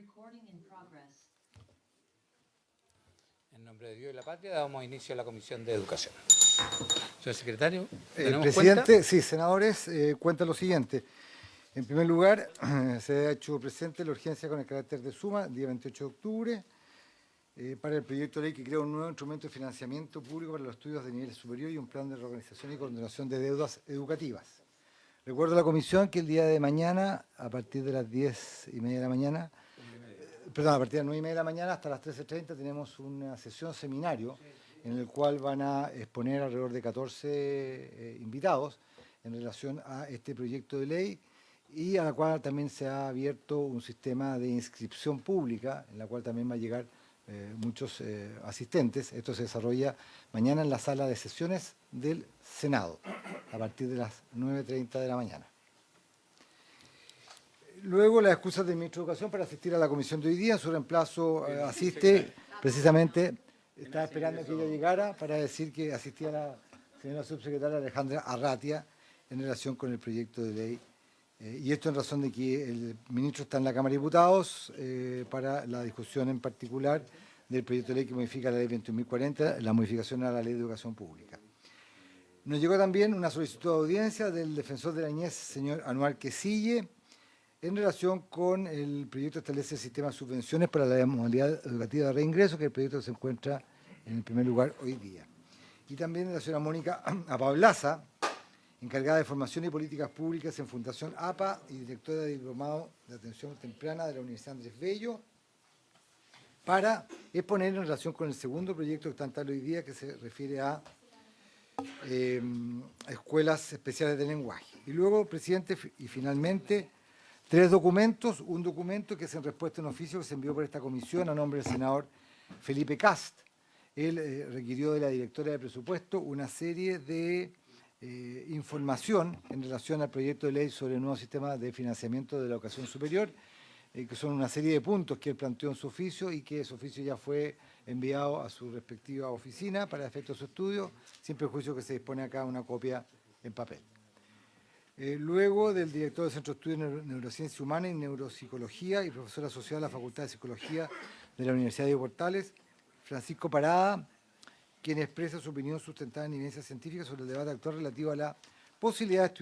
Recording in progress. En nombre de Dios y la patria damos inicio a la Comisión de Educación. Señor secretario, Presidente, cuenta? sí, senadores, cuenta lo siguiente. En primer lugar, se ha hecho presente la urgencia con el carácter de suma, el día 28 de octubre, para el proyecto de ley que crea un nuevo instrumento de financiamiento público para los estudios de nivel superior y un plan de reorganización y coordinación de deudas educativas. Recuerdo a la comisión que el día de mañana, a partir de las 10:30 de la mañana, a partir de las 9:30 de la mañana hasta las 13:30 tenemos una sesión seminario en el cual van a exponer alrededor de 14 invitados en relación a este proyecto de ley y a la cual también se ha abierto un sistema de inscripción pública en la cual también va a llegar muchos asistentes. Esto se desarrolla mañana en la sala de sesiones del Senado a partir de las 9:30 de la mañana. Luego, las excusas del ministro de Educación para asistir a la comisión de hoy día. En su reemplazo asiste, precisamente, estaba esperando que ella llegara para decir que asistía la señora subsecretaria Alejandra Arratia en relación con el proyecto de ley. Y esto en razón de que el ministro está en la Cámara de Diputados para la discusión en particular del proyecto de ley que modifica la ley 21.040, la modificación a la ley de educación pública. Nos llegó también una solicitud de audiencia del defensor de la niñez, señor Anuar Quesille, en relación con el proyecto que establece el sistema de subvenciones para la modalidad educativa de reingreso, que es el proyecto que se encuentra en el primer lugar hoy día. Y también de la señora Mónica Apablaza, encargada de formación y políticas públicas en Fundación APA y directora de diplomado de atención temprana de la Universidad Andrés Bello, para exponer en relación con el segundo proyecto que está en tal hoy día, que se refiere a escuelas especiales de lenguaje. Y luego, presidente, y finalmente, 3 documentos. Un documento que es en respuesta a un oficio que se envió por esta comisión a nombre del senador Felipe Cast. Él requirió de la directora de presupuesto una serie de información en relación al proyecto de ley sobre el nuevo sistema de financiamiento de la educación superior, que son una serie de puntos que él planteó en su oficio y que ese oficio ya fue enviado a su respectiva oficina para efectos de su estudio, sin perjuicio que se dispone acá una copia en papel. Luego del director del Centro de Estudios de Neurociencia Humana y Neuropsicología y profesor asociado a la Facultad de Psicología de la Universidad de Portales, Francisco Parada, quien expresa su opinión sustentada en evidencia científica sobre el debate actual relativo a la posibilidad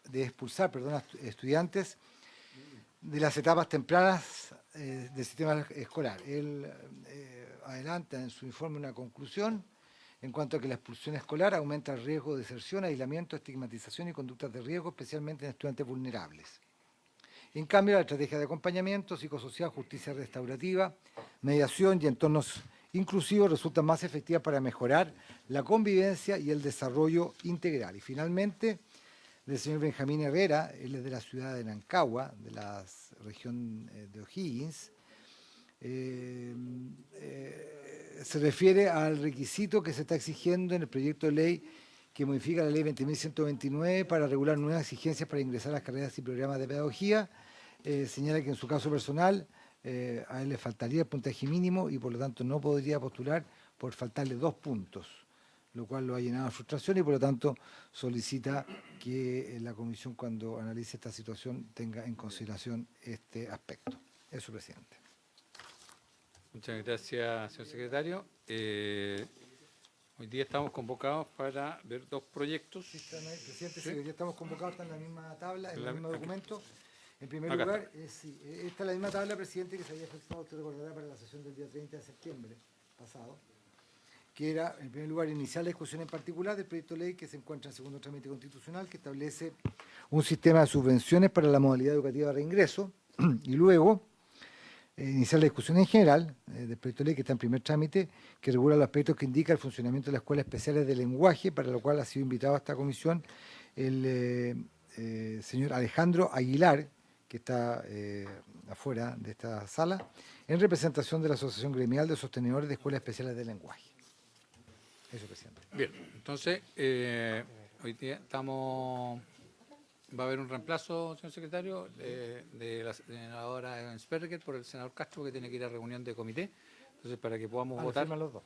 de expulsar a estudiantes de las etapas tempranas del sistema escolar. Él adelanta en su informe una conclusión en cuanto a que la expulsión escolar aumenta el riesgo de deserción, aislamiento, estigmatización y conductas de riesgo, especialmente en estudiantes vulnerables. En cambio, la estrategia de acompañamiento psicosocial, justicia restaurativa, mediación y entornos inclusivos resultan más efectivas para mejorar la convivencia y el desarrollo integral. Y finalmente, del señor Benjamín Herrera, él es de la ciudad de Nancagua, de la región de O'Higgins, se refiere al requisito que se está exigiendo en el proyecto de ley que modifica la ley 20.129 para regular nuevas exigencias para ingresar a las carreras y programas de pedagogía. Señala que en su caso personal a él le faltaría el puntaje mínimo y por lo tanto no podría postular por faltarle 2 puntos, lo cual lo ha llenado de frustración y por lo tanto solicita que la comisión cuando analice esta situación tenga en consideración este aspecto. Eso, presidente. Muchas gracias, señor secretario. Hoy día estamos convocados para ver 2 proyectos. Sí, presidente, sí, hoy día estamos convocados, está en la misma tabla, en el mismo documento. En primer Acá lugar, sí, esta es la misma tabla, presidente, que se había fijado, usted recordará, para la sesión del día 30 de septiembre pasado, que era, en primer lugar, iniciar la discusión en particular del proyecto de ley que se encuentra en segundo trámite constitucional, que establece un sistema de subvenciones para la modalidad educativa de reingreso, y luego iniciar la discusión en general del proyecto de ley que está en primer trámite, que regula los aspectos que indica el funcionamiento de las escuelas especiales de lenguaje, para lo cual ha sido invitado a esta comisión el señor Alejandro Aguilar, que está afuera de esta sala, en representación de la Asociación Gremial de Sostenedores de Escuelas Especiales de Lenguaje. Eso, presidente. Bien, entonces, hoy día va a haber un reemplazo, señor secretario, de la senadora Ensperger por el senador Castro, que tiene que ir a reunión de comité. Entonces, para que podamos votar, Los dos.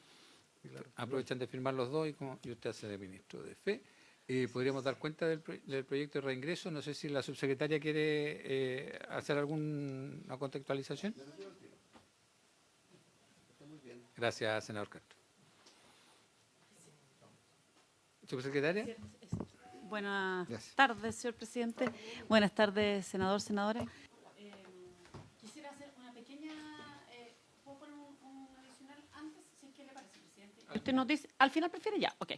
aprovechan de firmar los dos y usted hace de ministro de Fe. podríamos dar cuenta del proyecto de reingreso. No sé si la subsecretaria quiere hacer alguna contextualización. Gracias, senador Castro. Subsecretaria. Buenas Gracias. tardes, señor presidente. Buenas tardes, senador, senadora. Quisiera hacer una pequeña... ¿Puedo poner un adicional antes? Si es que le parece, presidente. Usted nos dice... ¿Al final prefiere? Ya, ok.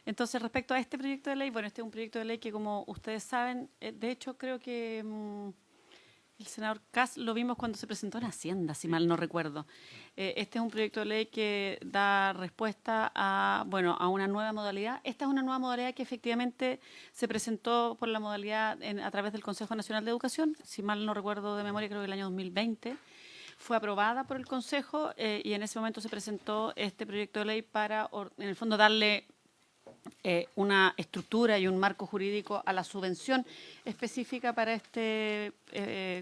Entonces, respecto a este proyecto de ley, bueno, este es un proyecto de ley que, como ustedes saben, de hecho, creo que el senador Kass lo vimos cuando se presentó en Hacienda, si mal no recuerdo. Este es un proyecto de ley que da respuesta a, bueno, a una nueva modalidad. Esta es una nueva modalidad que efectivamente se presentó por la modalidad a través del Consejo Nacional de Educación, si mal no recuerdo de memoria, creo que el año 2020. Fue aprobada por el Consejo y en ese momento se presentó este proyecto de ley para, en el fondo, darle una estructura y un marco jurídico a la subvención específica para este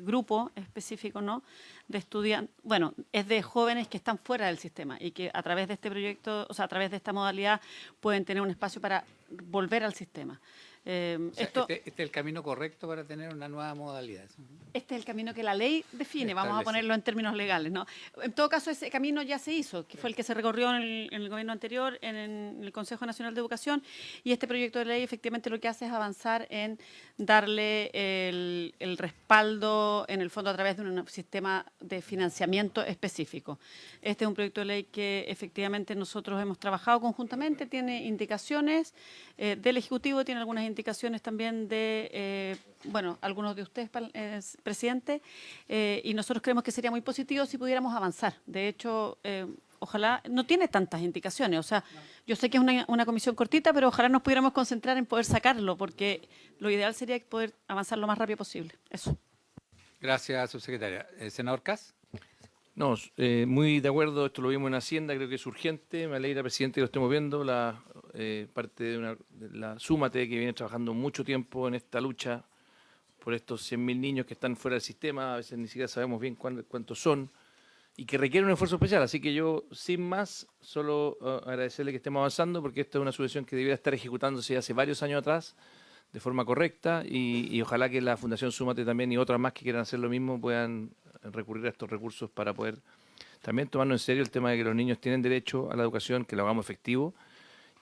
grupo específico, ¿no?, de estudiantes, bueno, es de jóvenes que están fuera del sistema y que a través de este proyecto, o sea, a través de esta modalidad pueden tener un espacio para volver al sistema. O sea, este es el camino correcto para tener una nueva modalidad. Este es el camino que la ley define, vamos a Establece. ponerlo en términos legales, ¿no? En todo caso, ese camino ya se hizo, que fue el que se recorrió en el gobierno anterior, en el Consejo Nacional de Educación, y este proyecto de ley efectivamente lo que hace es avanzar en darle el respaldo, en el fondo, a través de un sistema de financiamiento específico. Este es un proyecto de ley que efectivamente nosotros hemos trabajado conjuntamente, tiene indicaciones del Ejecutivo, tiene algunas indicaciones también de, bueno, algunos de ustedes, presidente, y nosotros creemos que sería muy positivo si pudiéramos avanzar. De hecho, ojalá, no tiene tantas indicaciones, o sea, yo sé que es una comisión cortita, pero ojalá nos pudiéramos concentrar en poder sacarlo, porque lo ideal sería poder avanzar lo más rápido posible. Eso. Gracias, subsecretaria. Senador Kass. No, muy de acuerdo, esto lo vimos en Hacienda, creo que es urgente, me alegra, presidente, que lo estemos viendo, la parte de la Súmate, que viene trabajando mucho tiempo en esta lucha por estos 100.000 niños que están fuera del sistema, a veces ni siquiera sabemos bien cuántos son, y que requieren un esfuerzo especial, así que yo, sin más, solo agradecerle que estemos avanzando, porque esta es una subvención que debiera estar ejecutándose hace varios años atrás, de forma correcta, y ojalá que la Fundación Súmate también y otras más que quieran hacer lo mismo puedan recurrir a estos recursos para poder también tomarnos en serio el tema de que los niños tienen derecho a la educación, que lo hagamos efectivo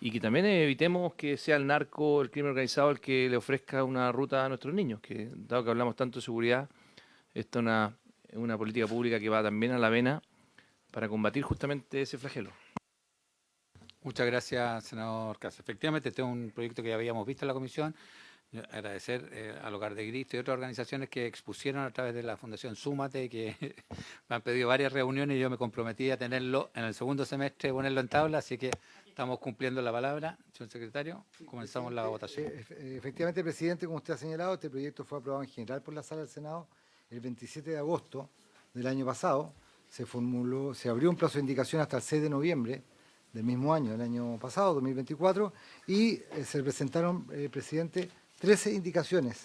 y que también evitemos que sea el narco, el crimen organizado el que le ofrezca una ruta a nuestros niños, que dado que hablamos tanto de seguridad, esta es una política pública que va también a la vena para combatir justamente ese flagelo. Muchas gracias, senador Kass. Efectivamente, este es un proyecto que ya habíamos visto en la comisión. Agradecer al Hogar de Cristo y otras organizaciones que expusieron a través de la Fundación Súmate, que me han pedido varias reuniones y yo me comprometí a tenerlo en el segundo semestre, ponerlo en tabla, así que estamos cumpliendo la palabra. Señor secretario, comenzamos la votación. Efectivamente, presidente, como usted ha señalado, este proyecto fue aprobado en general por la Sala del Senado el 27 de agosto del año pasado. Se abrió un plazo de indicación hasta el 6 de noviembre del mismo año, el año pasado, 2024, y se presentaron, presidente, 13 indicaciones,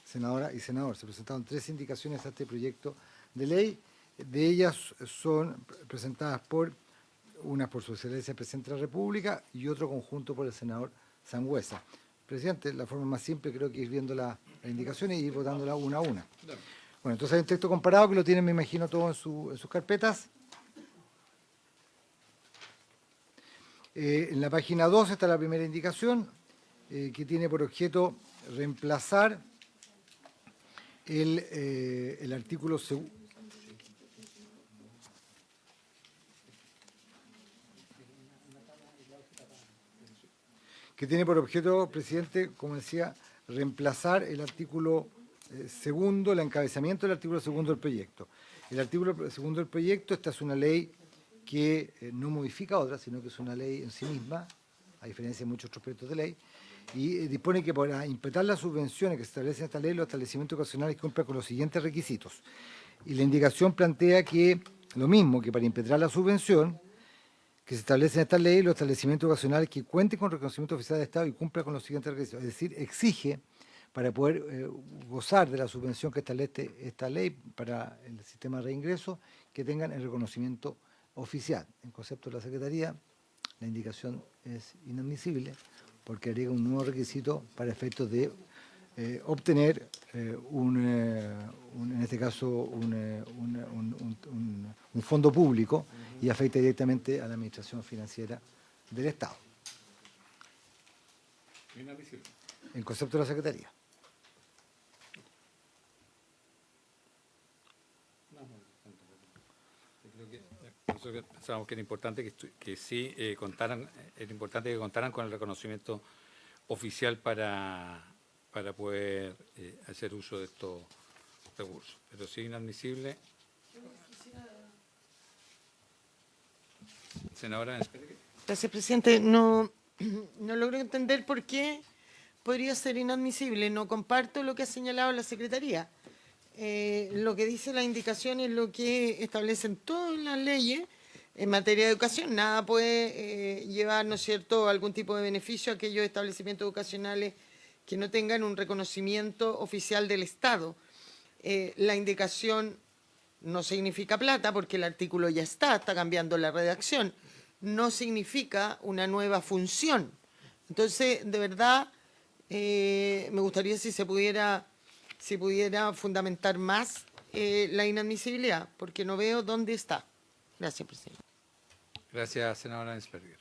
senadora y senador. Se presentaron 13 indicaciones a este proyecto de ley. De ellas son presentadas unas por su excelencia el presidente de la República y otro conjunto por el senador Sangüesa. Presidente, la forma más simple creo que ir viendo las indicaciones y ir votándolas una a una. Bueno, entonces hay un texto comparado que lo tienen, me imagino, todos en sus carpetas. En la página 2 está la primera indicación, que tiene por objeto reemplazar el artículo segundo. Que tiene por objeto, presidente, como decía, reemplazar el artículo segundo, el encabezamiento del artículo segundo del proyecto. El artículo segundo del proyecto, esta es una ley que no modifica otra, sino que es una ley en sí misma, a diferencia de muchos otros proyectos de ley, y dispone que para implementar las subvenciones que se establecen en esta ley, los establecimientos ocasionales cumplan con los siguientes requisitos. Y la indicación plantea que lo mismo que para implementar la subvención que se establece en esta ley, los establecimientos ocasionales que cuenten con reconocimiento oficial de Estado y cumplan con los siguientes requisitos. Es decir, exige, para poder gozar de la subvención que establece esta ley para el sistema de reingreso, que tengan el reconocimiento oficial. En concepto de la Secretaría, la indicación es inadmisible porque agrega un nuevo requisito para efectos de obtener en este caso un fondo público y afecta directamente a la administración financiera del Estado. El concepto de la Secretaría. Nosotros pensábamos que era importante que sí contaran, era importante que contaran con el reconocimiento oficial para poder hacer uso de estos recursos. Pero sí inadmisible. Senadora Specker. Gracias, presidente. No logro entender por qué podría ser inadmisible. No comparto lo que ha señalado la Secretaría. Lo que dice la indicación es lo que establecen todas las leyes en materia de educación. Nada puede llevar, ¿no es cierto?, algún tipo de beneficio a aquellos establecimientos educacionales que no tengan un reconocimiento oficial del Estado. La indicación no significa plata, porque el artículo ya está cambiando la redacción. No significa una nueva función. Entonces, de verdad, me gustaría si pudiera fundamentar más la inadmisibilidad, porque no veo dónde está. Gracias, presidente. Gracias, senadora Specker.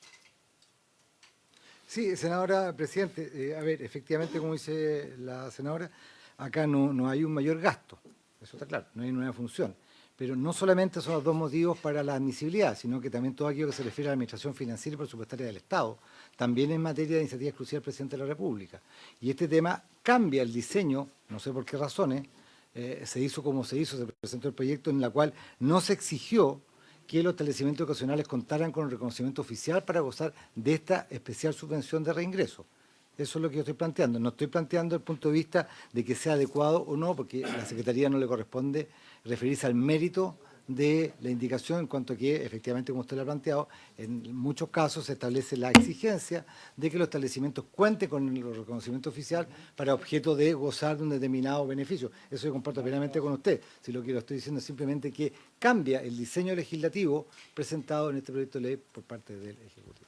Sí, senadora presidente, a ver, efectivamente, como dice la senadora, acá no hay un mayor gasto, eso está claro, no hay una nueva función. Pero no solamente son los dos motivos para la admisibilidad, sino que también todo aquello que se refiere a la administración financiera y presupuestaria del Estado, también en materia de iniciativa exclusiva del presidente de la República. Y este tema cambia el diseño, no sé por qué razones, se hizo como se hizo, se presentó el proyecto en la cual no se exigió que los establecimientos educacionales contaran con un reconocimiento oficial para gozar de esta especial subvención de reingreso. Eso es lo que yo estoy planteando. No estoy planteando el punto de vista de que sea adecuado o no, porque a la Secretaría no le corresponde referirse al mérito de la indicación en cuanto a que, efectivamente, como usted lo ha planteado, en muchos casos se establece la exigencia de que los establecimientos cuenten con el reconocimiento oficial para objeto de gozar de un determinado beneficio. Eso yo comparto plenamente con usted. Si lo que lo estoy diciendo es simplemente que cambia el diseño legislativo presentado en este proyecto de ley por parte del Ejecutivo.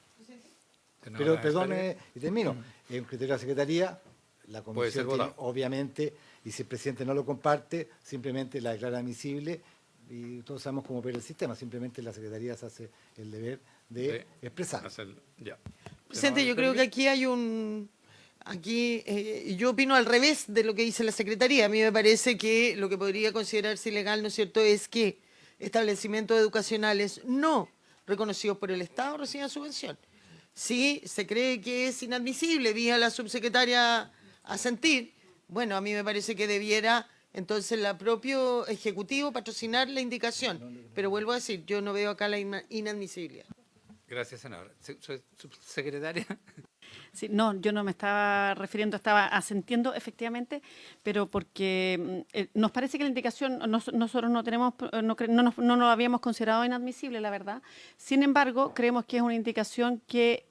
Pero, perdón, y termino. En un criterio de la Secretaría, la Comisión tiene, obviamente, y si el presidente no lo comparte, simplemente la declara admisible y todos sabemos cómo opera el sistema. Simplemente la Secretaría se hace el deber de expresar. Presidente, yo creo que aquí hay yo opino al revés de lo que dice la Secretaría. A mí me parece que lo que podría considerarse ilegal, ¿no es cierto?, es que establecimientos educacionales no reconocidos por el Estado reciban subvención. Si se cree que es inadmisible, vía la subsecretaria Asentir, bueno, a mí me parece que debiera entonces el propio Ejecutivo patrocinar la indicación. Pero vuelvo a decir, yo no veo acá la inadmisibilidad. Gracias, senadora. Subsecretaria. Sí, no, yo no me estaba refiriendo, estaba asentiendo efectivamente, pero porque nos parece que la indicación nosotros no tenemos, no lo habíamos considerado inadmisible, la verdad. Sin embargo, creemos que es una indicación que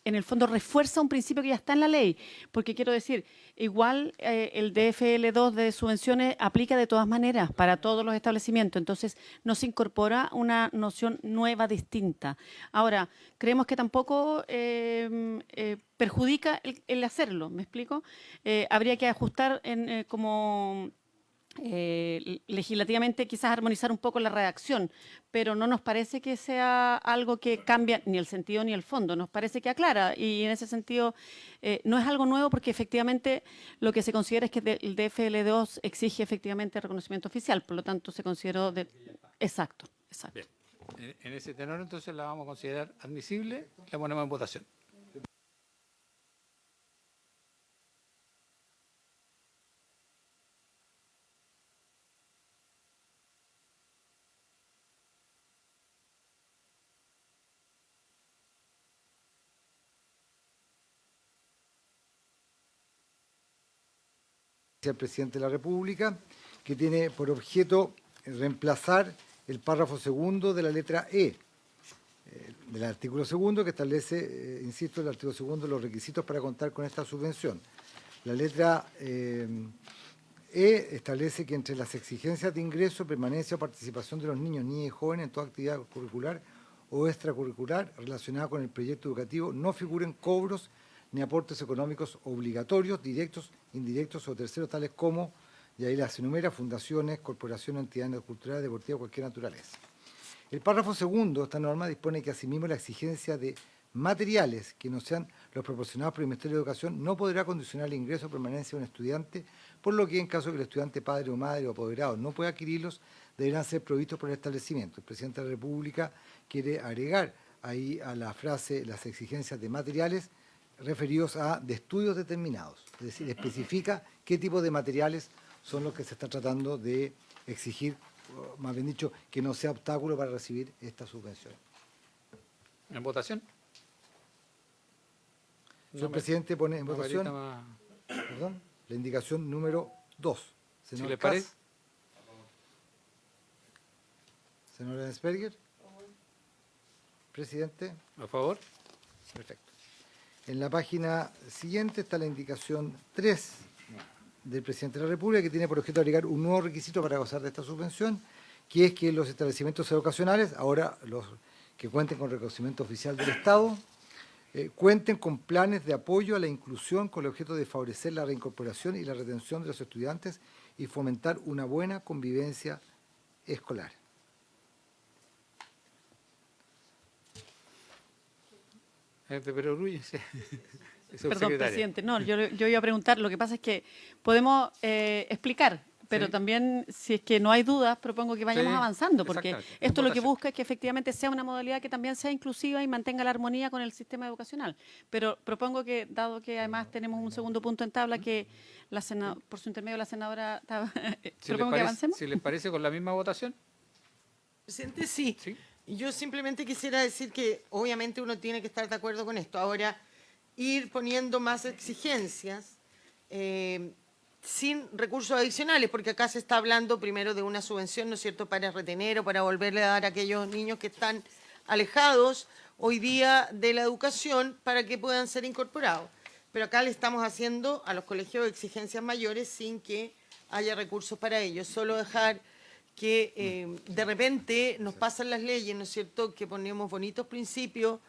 en el fondo refuerza un principio que ya está en la ley, porque quiero decir, igual el DFL2 de subvenciones aplica de todas maneras para todos los establecimientos, entonces no se incorpora una noción nueva, distinta. Ahora, creemos que tampoco perjudica el hacerlo, ¿me explico? Habría que ajustar como legislativamente quizás armonizar un poco la redacción, pero no nos parece que sea algo que cambia ni el sentido ni el fondo, nos parece que aclara y en ese sentido no es algo nuevo porque efectivamente lo que se considera es que el DFL2 exige efectivamente reconocimiento oficial, por lo tanto se consideró exacto. Bien. En ese tenor entonces la vamos a considerar admisible, la ponemos en votación. Al presidente de la República, que tiene por objeto reemplazar el párrafo segundo de la letra E del artículo segundo que establece, insisto, el artículo segundo los requisitos para contar con esta subvención. La letra E establece que entre las exigencias de ingreso, permanencia o participación de los niños, niñas y jóvenes en toda actividad curricular o extracurricular relacionada con el proyecto educativo no figuren cobros ni aportes económicos obligatorios, directos, indirectos o terceros, tales como, y ahí las enumera, fundaciones, corporaciones, entidades culturales, deportivas, cualquier naturaleza. El párrafo segundo de esta norma dispone que asimismo la exigencia de materiales que no sean los proporcionados por el Ministerio de Educación no podrá condicionar el ingreso o permanencia de un estudiante, por lo que en caso de que el estudiante padre o madre o apoderado no pueda adquirirlos, deberán ser provistos por el establecimiento. El presidente de la República quiere agregar ahí a la frase las exigencias de materiales referidos a de estudios determinados, es decir, especifica qué tipo de materiales son los que se está tratando de exigir, o más bien dicho, que no sea obstáculo para recibir esta subvención. ¿En votación? Señor presidente, pone en una votación varita más- perdón, la indicación número 2. Si Senador le Kass. parece. Senador Ensperger. Presidente. ¿A favor? Perfecto. En la página siguiente está la indicación 3 del presidente de la República, que tiene por objeto agregar un nuevo requisito para gozar de esta subvención, que es que los establecimientos educacionales, ahora los que cuenten con reconocimiento oficial del Estado, cuenten con planes de apoyo a la inclusión con el objeto de favorecer la reincorporación y la retención de los estudiantes y fomentar una buena convivencia escolar. Es de Perogrullo, sí. Perdón, presidente. No, yo iba a preguntar, lo que pasa es que podemos explicar, pero Sí. también, si es que no hay dudas, propongo que vayamos Sí, avanzando, porque exactamente. esto lo que Votación. busca es que efectivamente sea una modalidad que también sea inclusiva y mantenga la armonía con el sistema educacional. Pero propongo que, dado que además tenemos un segundo punto en tabla, que por su intermedio la senadora, propongo que avancemos. Si les parece, con la misma votación. Presidente, sí. Sí. Yo simplemente quisiera decir que obviamente uno tiene que estar de acuerdo con esto. Ahora, ir poniendo más exigencias sin recursos adicionales, porque acá se está hablando primero de una subvención, ¿no es cierto?, para retener o para volverle a dar a aquellos niños que están alejados hoy día de la educación para que puedan ser incorporados. Pero acá le estamos haciendo a los colegios exigencias mayores sin que haya recursos para ellos. Solo dejar que de repente nos pasan las leyes, ¿no es cierto?, que ponemos bonitos principios,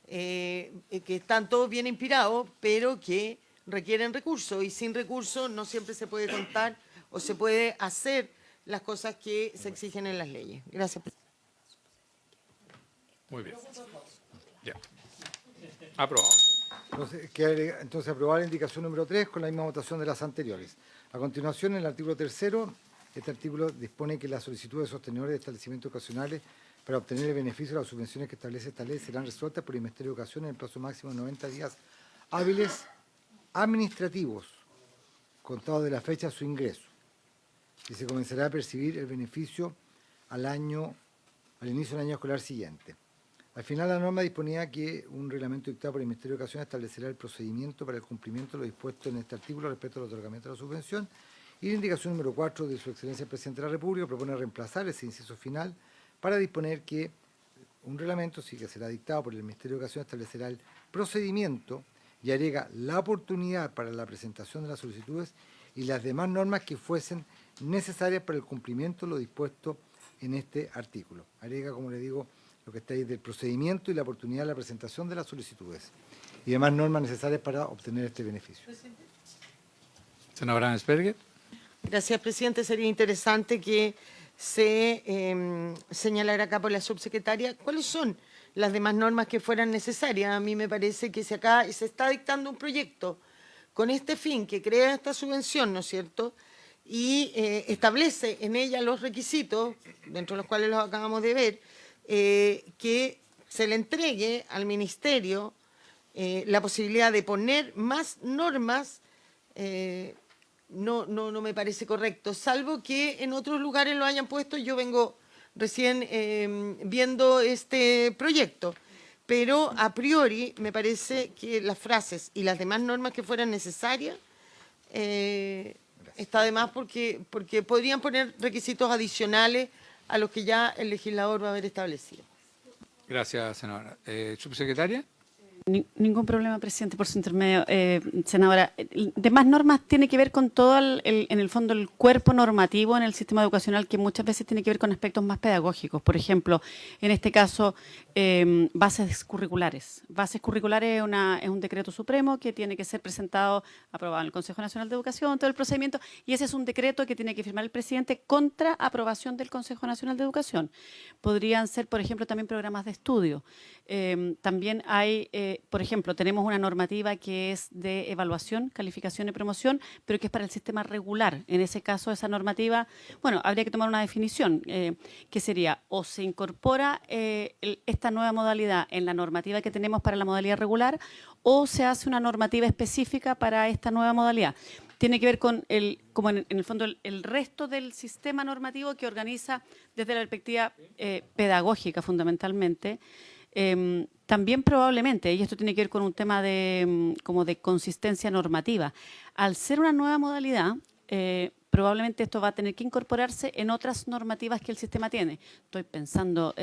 que están todos bien inspirados, pero que requieren recursos, y sin recursos no siempre se puede contar o se puede hacer las cosas que se exigen en las leyes. Gracias, presidente. Muy bien. Ya. Aprobado. Entonces, aprobar la indicación número 3 con la misma votación de las anteriores. A continuación, en el artículo 3º, este artículo dispone que las solicitudes de sostenedores de establecimientos educacionales para obtener el beneficio de las subvenciones que establece esta ley serán resueltas por el Ministerio de Educación en el plazo máximo de 90 días hábiles administrativos, contados de la fecha de su ingreso, y se comenzará a percibir el beneficio al inicio del año escolar siguiente. Al final, la norma disponía que un reglamento dictado por el Ministerio de Educación establecerá el procedimiento para el cumplimiento de lo dispuesto en este artículo respecto al otorgamiento de la subvención, y la indicación número 4 de Su Excelencia el Presidente de la República propone reemplazar ese inciso final para disponer que un reglamento, sí que será dictado por el Ministerio de Educación, establecerá el procedimiento y agrega la oportunidad para la presentación de las solicitudes y las demás normas que fuesen necesarias para el cumplimiento de lo dispuesto en este artículo. Agrega, como le digo, lo que está ahí del procedimiento y la oportunidad de la presentación de las solicitudes y demás normas necesarias para obtener este beneficio. Senadora Ensperger. Gracias, presidente. Sería interesante que se señalara acá por la subsecretaria cuáles son las demás normas que fueran necesarias. A mí me parece que si acá se está dictando un proyecto con este fin, que crea esta subvención, ¿no es cierto?, y establece en ella los requisitos, dentro de los cuales los acabamos de ver, que se le entregue al Ministerio la posibilidad de poner más normas, no me parece correcto, salvo que en otros lugares lo hayan puesto. Yo vengo recién viendo este proyecto, pero a priori me parece que las frases y las demás normas que fueran necesarias está de más, porque podrían poner requisitos adicionales a los que ya el legislador va a haber establecido. Gracias, senadora. Subsecretaria. Ningún problema, presidente, por su intermedio. Senadora, demás normas tiene que ver con todo, en el fondo, el cuerpo normativo en el sistema educacional, que muchas veces tiene que ver con aspectos más pedagógicos. Por ejemplo, en este caso, bases curriculares. Bases curriculares es un decreto supremo que tiene que ser presentado, aprobado en el Consejo Nacional de Educación, todo el procedimiento, y ese es un decreto que tiene que firmar el presidente contra aprobación del Consejo Nacional de Educación. Podrían ser, por ejemplo, también programas de estudio. También hay, por ejemplo, tenemos una normativa que es de evaluación, calificación y promoción, pero que es para el sistema regular. En ese caso, esa normativa, bueno, habría que tomar una definición, que sería o se incorpora esta nueva modalidad en la normativa que tenemos para la modalidad regular, o se hace una normativa específica para esta nueva modalidad. Tiene que ver con como en el fondo, el resto del sistema normativo que organiza desde la perspectiva pedagógica, fundamentalmente. También probablemente, y esto tiene que ver con un tema como de consistencia normativa, al ser una nueva modalidad, probablemente esto va a tener que incorporarse en otras normativas que el sistema tiene. Estoy pensando,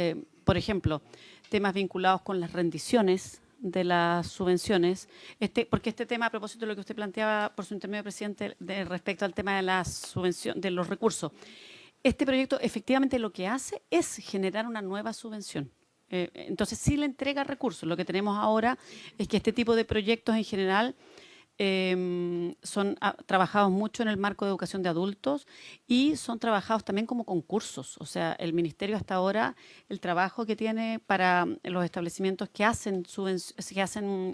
por ejemplo, temas vinculados con las rendiciones de las subvenciones, porque este tema, a propósito de lo que usted planteaba por su intermedio, presidente, respecto al tema de la subvención, de los recursos, este proyecto efectivamente lo que hace es generar una nueva subvención. Entonces sí le entrega recursos. Lo que tenemos ahora es que este tipo de proyectos en general son trabajados mucho en el marco de educación de adultos y son trabajados también como concursos. O sea, el Ministerio hasta ahora, el trabajo que tiene para los establecimientos que hacen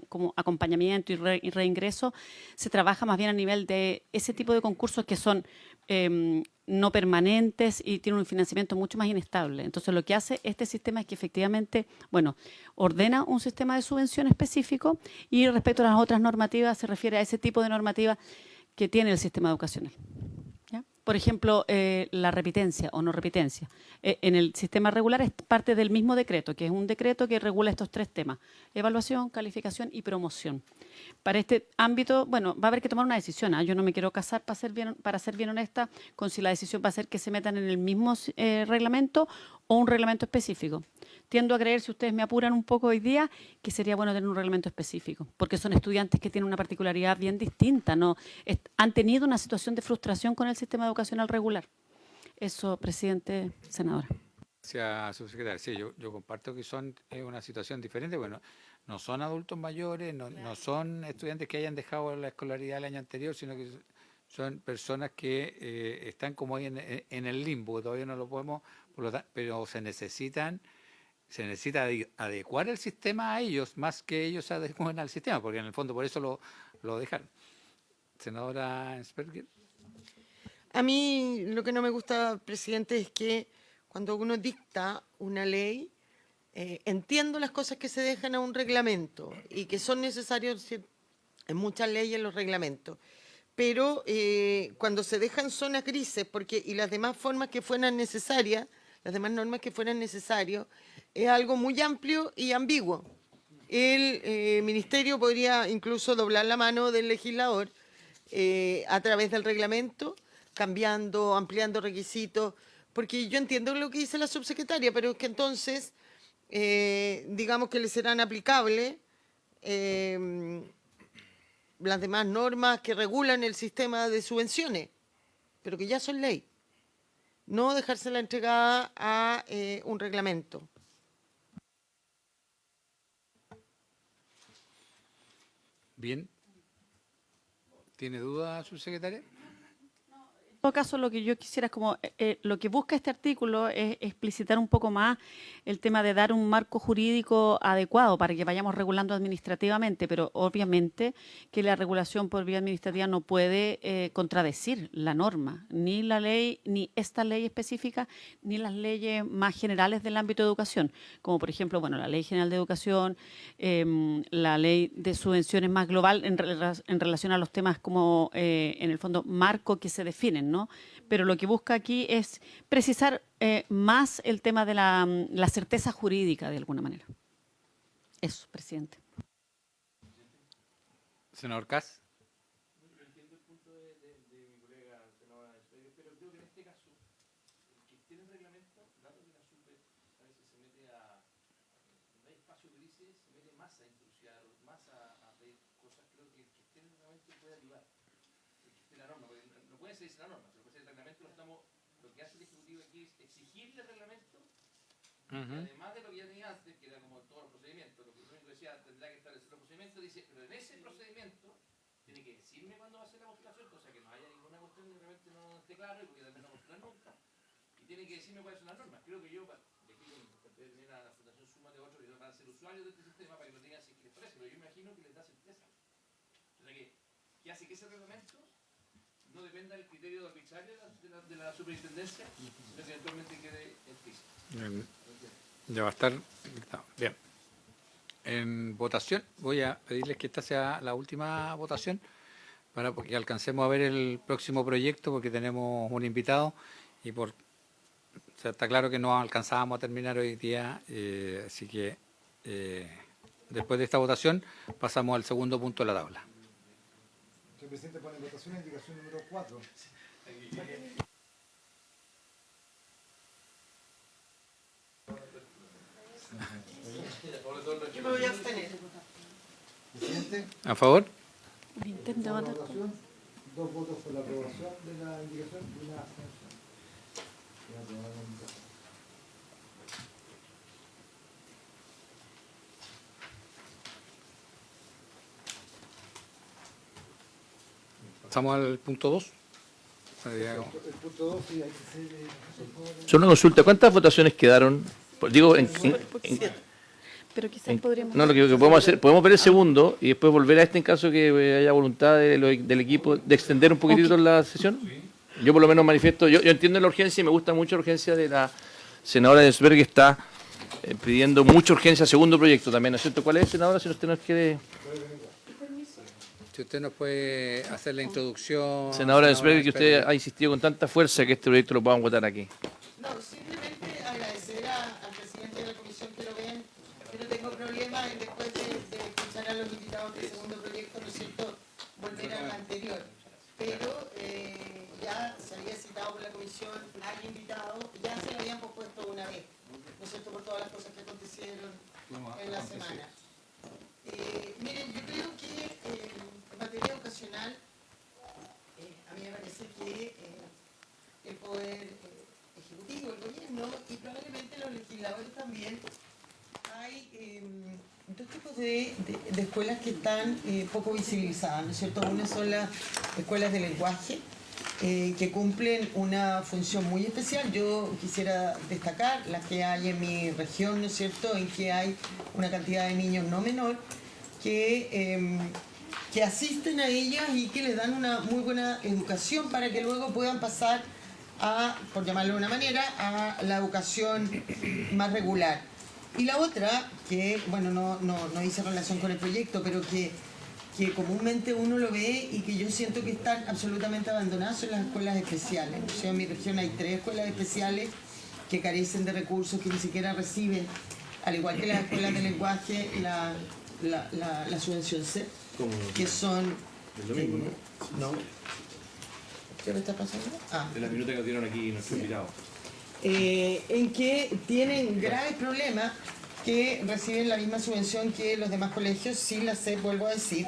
como acompañamiento y reingreso, se trabaja más bien a nivel de ese tipo de concursos que son no permanentes y tienen un financiamiento mucho más inestable. Entonces, lo que hace este sistema es que efectivamente, bueno, ordena un sistema de subvención específico y respecto a las otras normativas se refiere a ese tipo de normativa que tiene el sistema educacional. ¿Ya? Por ejemplo, la repitencia o no repitencia. En el sistema regular es parte del mismo decreto, que es un decreto que regula estos tres temas: evaluación, calificación y promoción. Para este ámbito, bueno, va a haber que tomar una decisión. Yo no me quiero casar, para ser bien honesta, con si la decisión va a ser que se metan en el mismo reglamento o un reglamento específico. Tiendo a creer, si ustedes me apuran un poco hoy día, que sería bueno tener un reglamento específico, porque son estudiantes que tienen una particularidad bien distinta, ¿no? Han tenido una situación de frustración con el sistema educacional regular. Eso, presidente, senadora. Gracias, subsecretaria. Sí, yo comparto que es una situación diferente. Bueno, no son adultos mayores, no son estudiantes que hayan dejado la escolaridad el año anterior, sino que son personas que están como ahí en el limbo, todavía no lo podemos, pero se necesita adecuar el sistema a ellos, más que ellos se adecuen al sistema, porque en el fondo por eso lo dejaron. Senadora Ensperger. A mí lo que no me gusta, presidente, es que cuando uno dicta una ley, entiendo las cosas que se dejan a un reglamento y que son necesarios en muchas leyes los reglamentos, pero cuando se dejan zonas grises y las demás formas que fueran necesarias, las demás normas que fueran necesarias, es algo muy amplio y ambiguo. El ministerio podría incluso doblar la mano del legislador a través del reglamento, cambiando, ampliando requisitos, porque yo entiendo lo que dice la subsecretaria, pero es que entonces, digamos que le serán aplicables las demás normas que regulan el sistema de subvenciones, pero que ya son ley. No dejársela entregada a un reglamento. Bien. ¿Tiene duda, subsecretaria? En todo caso, lo que yo quisiera es como, lo que busca este artículo es explicitar un poco más el tema de dar un marco jurídico adecuado para que vayamos regulando administrativamente, pero obviamente que la regulación por vía administrativa no puede contradecir la norma, ni la ley, ni esta ley específica, ni las leyes más generales del ámbito de educación, como por ejemplo, bueno, la Ley General de Educación, la Ley de Subvenciones más global en relación a los temas como, en el fondo, marco que se definen, ¿no? Pero lo que busca aquí es precisar más el tema de la certeza jurídica, de alguna manera. Eso, presidente. Senador Kass. se mete más a intrusiar, más a pedir cosas, creo que el que esté en el reglamento puede ayudar. El que esté en la norma, porque no puede ser la norma, pero el reglamento lo que hace el Ejecutivo aquí es exigirle el reglamento, y además de lo que ya tenía antes, que era como todos los procedimientos, lo que único decía, tendrá que establecer los procedimientos, dice, pero en ese procedimiento tiene que decirme cuándo va a ser la postulación, cosa que no haya ninguna cuestión que realmente no esté claro, y porque también no postular nunca, y tiene que decirme cuáles son las normas. Creo que yo, de aquí tener a la Fundación Suma de otros que van a ser usuarios de este sistema para que lo tengan si les parece, pero yo imagino que les da certeza. O sea que hace que ese reglamento no dependa del criterio de arbitrario de la superintendencia, sino que eventualmente quede en piso. Ya va a estar dictado. Bien. En votación, voy a pedirles que esta sea la última votación para que alcancemos a ver el próximo proyecto, porque tenemos un invitado y o sea, está claro que no alcanzábamos a terminar hoy día, así que después de esta votación pasamos al segundo punto de la tabla. Señor presidente, pone en votación la indicación número 4. Yo me voy a abstener. Presidente, ¿A favor? Un intento de por la votar. votación, 2 votos por la aprobación de la indicación y una abstención. Ya aprobada la indicación. Pasamos al punto 2. El punto 2, sí, hay que ser... Solo una consulta, ¿cuántas votaciones quedaron? Digo, Pero quizás podríamos... no, lo que podemos hacer, podemos ver el segundo y después volver a este en caso que haya voluntad del equipo de extender un poquitito la sesión. Yo por lo menos manifiesto, yo entiendo la urgencia y me gusta mucho la urgencia de la senadora Ensberg, que está pidiendo mucha urgencia segundo proyecto también, ¿no es cierto? ¿Cuál es, senadora, si usted nos quiere...? Si usted nos puede hacer la introducción. Senadora Ensberg, que usted ha insistido con tanta fuerza que este proyecto lo podamos votar aquí. No, simplemente agradecer al presidente de la comisión que lo ven. Yo no tengo problema en después de escuchar a los invitados del segundo proyecto, ¿no es cierto?, volver al anterior. Pero ya se había citado por la comisión, hay invitado, ya se lo habían pospuesto una vez, ¿no es cierto?, por todas las cosas que acontecieron en la semana. Miren, yo creo que en materia ocasional, a mí me parece que el Poder Ejecutivo, el Gobierno y probablemente los legisladores también, hay dos tipos de escuelas que están poco visibilizadas, ¿no es cierto? Una son las escuelas de lenguaje, que cumplen una función muy especial. Yo quisiera destacar las que hay en mi región, ¿no es cierto?, en que hay una cantidad de niños no menor que asisten a ellas y que les dan una muy buena educación para que luego puedan pasar a, por llamarlo de una manera, a la educación más regular. Y la otra, que bueno, no hice relación con el proyecto, pero que comúnmente uno lo ve y que yo siento que están absolutamente abandonadas, son las escuelas especiales. O sea, en mi región hay 3 escuelas especiales que carecen de recursos, que ni siquiera reciben, al igual que las escuelas de lenguaje, la subvención C, que son... ¿no? ¿Qué me está pasando? De la minuta que nos dieron aquí nuestro invitado. En que tienen graves problemas, que reciben la misma subvención que los demás colegios, sin la SEP, vuelvo a decir,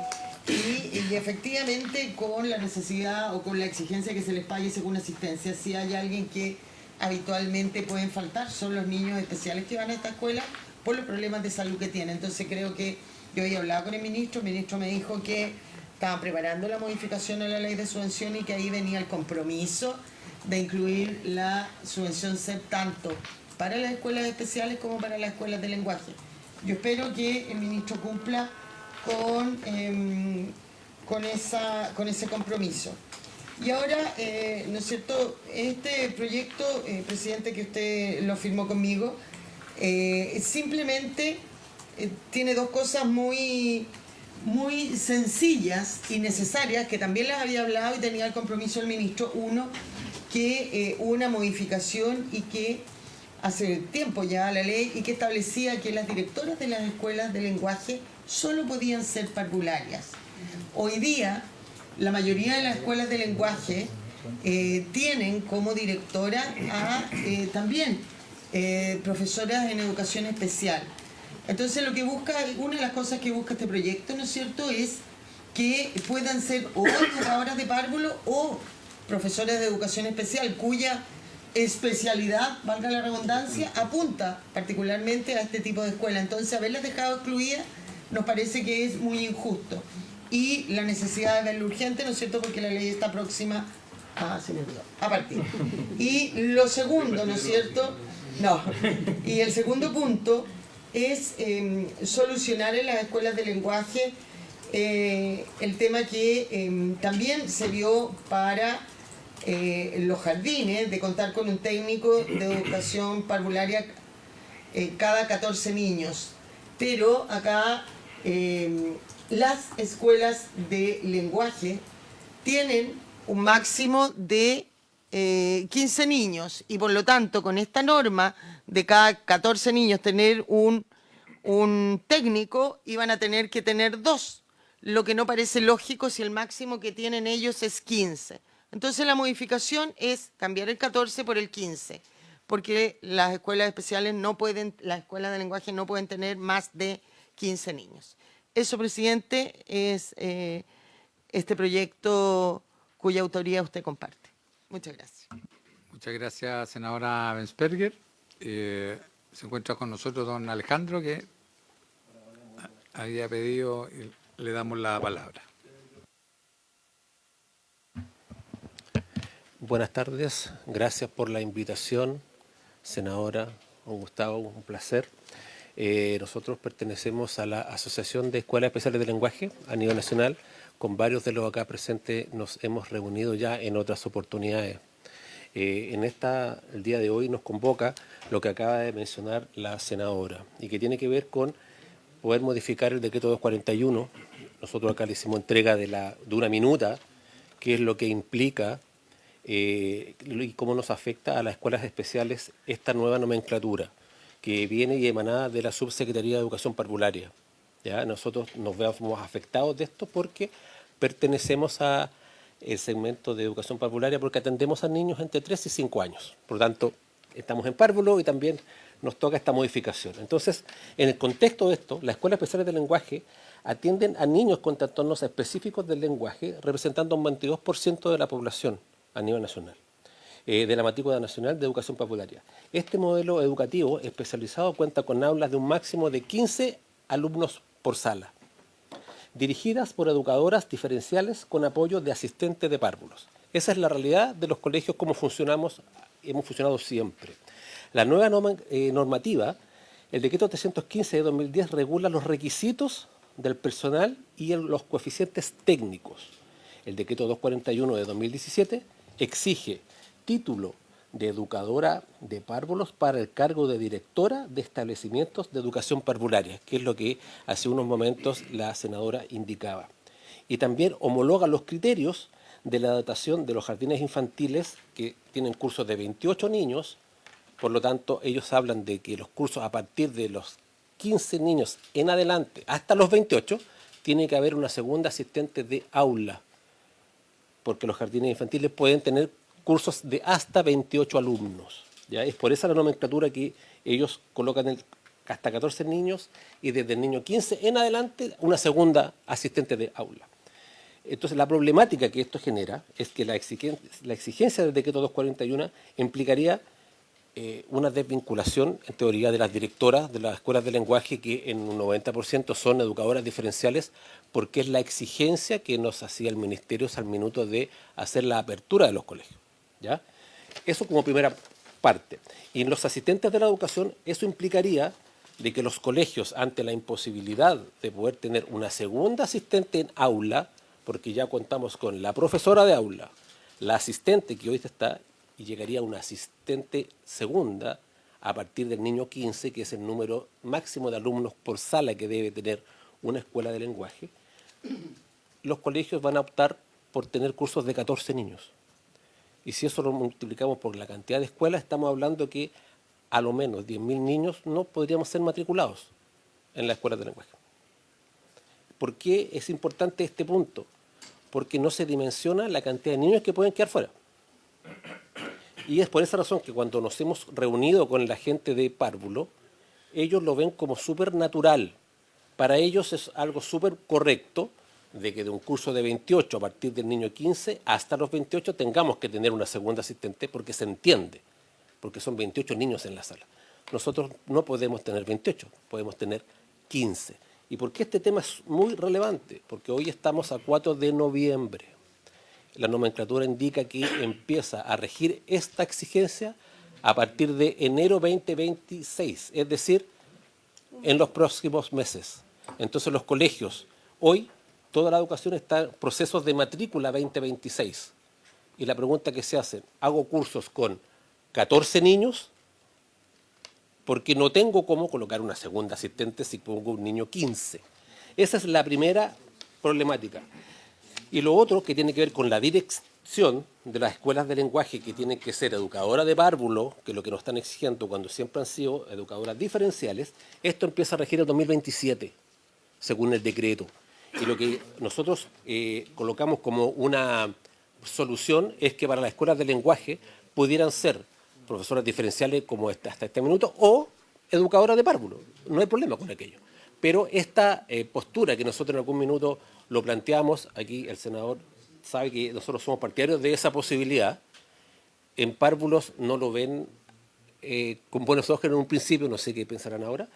y efectivamente con la necesidad o con la exigencia que se les pague según asistencia. Si hay alguien que habitualmente pueden faltar, son los niños especiales que van a esta escuela por los problemas de salud que tienen. Entonces creo que yo había hablado con el ministro me dijo que estaban preparando la modificación a la ley de subvención y que ahí venía el compromiso de incluir la subvención CEP tanto para las escuelas especiales como para las escuelas de lenguaje. Yo espero que el ministro cumpla con ese compromiso. Y ahora, ¿no es cierto?, este proyecto, presidente, que usted lo firmó conmigo, simplemente tiene 2 cosas muy sencillas y necesarias, que también las había hablado y tenía el compromiso del ministro. Uno, que hubo una modificación y que hace tiempo ya la ley, y que establecía que las directoras de las escuelas de lenguaje solo podían ser parvularias. Hoy día, la mayoría de las escuelas de lenguaje tienen como directora a también profesoras en educación especial. Entonces lo que busca, una de las cosas que busca este proyecto, ¿no es cierto?, es que puedan ser o educadoras de párvulo o profesores de educación especial, cuya especialidad, valga la redundancia, apunta particularmente a este tipo de escuela. Entonces, haberlas dejado excluidas nos parece que es muy injusto. Y la necesidad de verlo urgente, ¿no es cierto?, porque la ley está próxima a partir. Y lo segundo, ¿no es cierto? No. Y el segundo punto es solucionar en las escuelas de lenguaje el tema que también se vio para los jardines, de contar con un técnico de educación parvularia cada 14 niños. Pero acá las escuelas de lenguaje tienen un máximo de 15 niños y por lo tanto con esta norma de cada 14 niños tener un técnico iban a tener que tener 2, lo que no parece lógico si el máximo que tienen ellos es 15. Entonces la modificación es cambiar el 14 por el 15, porque las escuelas especiales no pueden, las escuelas de lenguaje no pueden tener más de 15 niños. Eso, presidente, es este proyecto cuya autoría usted comparte. Muchas gracias. Muchas gracias, senadora Bensperger. Se encuentra con nosotros don Alejandro, que había pedido, y le damos la palabra. Buenas tardes, gracias por la invitación, senadora, don Gustavo, un placer. Nosotros pertenecemos a la Asociación de Escuelas Especiales de Lenguaje a nivel nacional. Con varios de los acá presentes nos hemos reunido ya en otras oportunidades. El día de hoy nos convoca lo que acaba de mencionar la senadora y que tiene que ver con poder modificar el decreto 241. Nosotros acá le hicimos entrega de una minuta, que es lo que implica y cómo nos afecta a las escuelas especiales esta nueva nomenclatura que viene y emanada de la Subsecretaría de Educación Parvularia. ¿Ya? Nosotros nos vemos afectados de esto porque pertenecemos al segmento de educación parvularia porque atendemos a niños entre 3 y 5 años. Por lo tanto, estamos en párvulo y también nos toca esta modificación. Entonces, en el contexto de esto, las escuelas especiales de lenguaje atienden a niños con trastornos específicos del lenguaje, representando un 22% de la población a nivel nacional, de la matrícula nacional de educación parvularia. Este modelo educativo especializado cuenta con aulas de un máximo de 15 alumnos por sala, dirigidas por educadoras diferenciales con apoyo de asistentes de párvulos. Esa es la realidad de los colegios como hemos funcionado siempre. La nueva normativa, el decreto 315 de 2010, regula los requisitos del personal y los coeficientes técnicos. El decreto 241 de 2017 exige título de educadora de párvulos para el cargo de directora de establecimientos de educación parvularia, que es lo que hace unos momentos la senadora indicaba. Y también homologa los criterios de la dotación de los jardines infantiles, que tienen cursos de 28 niños. Por lo tanto, ellos hablan de que los cursos a partir de los 15 niños en adelante, hasta los 28, tiene que haber una segunda asistente de aula, porque los jardines infantiles pueden tener cursos de hasta 28 alumnos. ¿Ya? Es por esa la nomenclatura que ellos colocan hasta 14 niños y desde el niño 15 en adelante una segunda asistente de aula. Entonces, la problemática que esto genera es que la exigencia del decreto 241 implicaría una desvinculación, en teoría, de las directoras de las escuelas de lenguaje, que en un 90% son educadoras diferenciales, porque es la exigencia que nos hacía el Ministerio al minuto de hacer la apertura de los colegios. ¿Ya? Eso como primera parte. Y en los asistentes de la educación, eso implicaría de que los colegios, ante la imposibilidad de poder tener una segunda asistente en aula, porque ya contamos con la profesora de aula, la asistente que hoy está, y llegaría una asistente segunda a partir del niño 15, que es el número máximo de alumnos por sala que debe tener una escuela de lenguaje, los colegios van a optar por tener cursos de 14 niños. Y si eso lo multiplicamos por la cantidad de escuelas, estamos hablando que a lo menos 10.000 niños no podríamos ser matriculados en la escuela de lenguaje. ¿Por qué es importante este punto? Porque no se dimensiona la cantidad de niños que pueden quedar fuera. Y es por esa razón que cuando nos hemos reunido con la gente de párvulo, ellos lo ven como súper natural. Para ellos es algo súper correcto de que de un curso de 28 a partir del niño 15 hasta los 28 tengamos que tener una segunda asistente porque se entiende, porque son 28 niños en la sala. Nosotros no podemos tener 28, podemos tener 15. ¿Y por qué este tema es muy relevante? Porque hoy estamos a 4 de noviembre. La nomenclatura indica que empieza a regir esta exigencia a partir de enero 2026, es decir, en los próximos meses. Entonces los colegios, hoy toda la educación está en procesos de matrícula 2026. Y la pregunta que se hace, ¿hago cursos con 14 niños? Porque no tengo cómo colocar una segunda asistente si pongo un niño 15. Esa es la primera problemática. Y lo otro que tiene que ver con la dirección de las escuelas de lenguaje, que tienen que ser educadoras de párvulo, que es lo que nos están exigiendo cuando siempre han sido educadoras diferenciales, esto empieza a regir en 2027, según el decreto. Y lo que nosotros colocamos como una solución es que para las escuelas de lenguaje pudieran ser profesoras diferenciales como hasta este minuto o educadoras de párvulo. No hay problema con aquello. Pero esta postura que nosotros en algún minuto lo planteamos, aquí el senador sabe que nosotros somos partidarios de esa posibilidad, en párvulos no lo ven con buenos ojos en un principio, no sé qué pensarán ahora.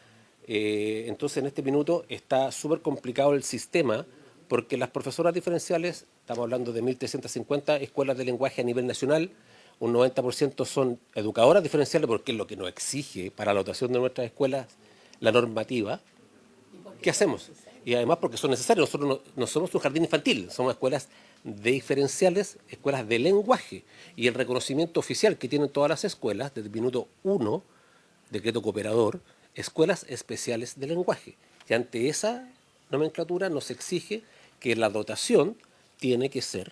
Entonces en este minuto está súper complicado el sistema porque las profesoras diferenciales, estamos hablando de 1.350 escuelas de lenguaje a nivel nacional, un 90% son educadoras diferenciales porque es lo que nos exige para la dotación de nuestras escuelas la normativa. ¿Qué hacemos? Y además porque son necesarias, nosotros no somos un jardín infantil, somos escuelas diferenciales, escuelas de lenguaje. Y el reconocimiento oficial que tienen todas las escuelas, desde el minuto 1, decreto cooperador, escuelas especiales de lenguaje. Y ante esa nomenclatura nos exige que la dotación tiene que ser,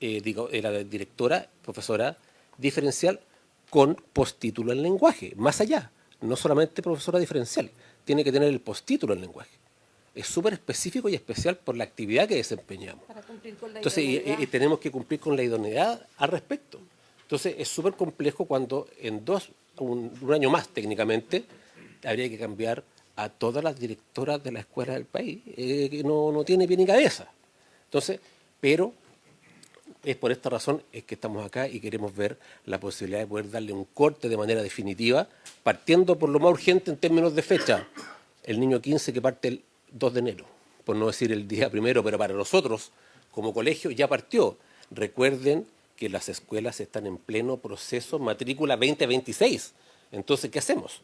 la directora, profesora diferencial con postítulo en lenguaje, más allá, no solamente profesora diferencial, tiene que tener el postítulo en lenguaje. Es súper específico y especial por la actividad que desempeñamos. Para cumplir con la Entonces, y tenemos que cumplir con la idoneidad al respecto. Entonces, es súper complejo cuando en un año más técnicamente, habría que cambiar a todas las directoras de la escuela del país, que no tiene pie ni cabeza. Entonces, pero es por esta razón es que estamos acá y queremos ver la posibilidad de poder darle un corte de manera definitiva, partiendo por lo más urgente en términos de fecha, el niño 15 que parte el 2 de enero, por no decir el día primero, pero para nosotros, como colegio, ya partió. Recuerden que las escuelas están en pleno proceso matrícula 2026. Entonces, ¿qué hacemos?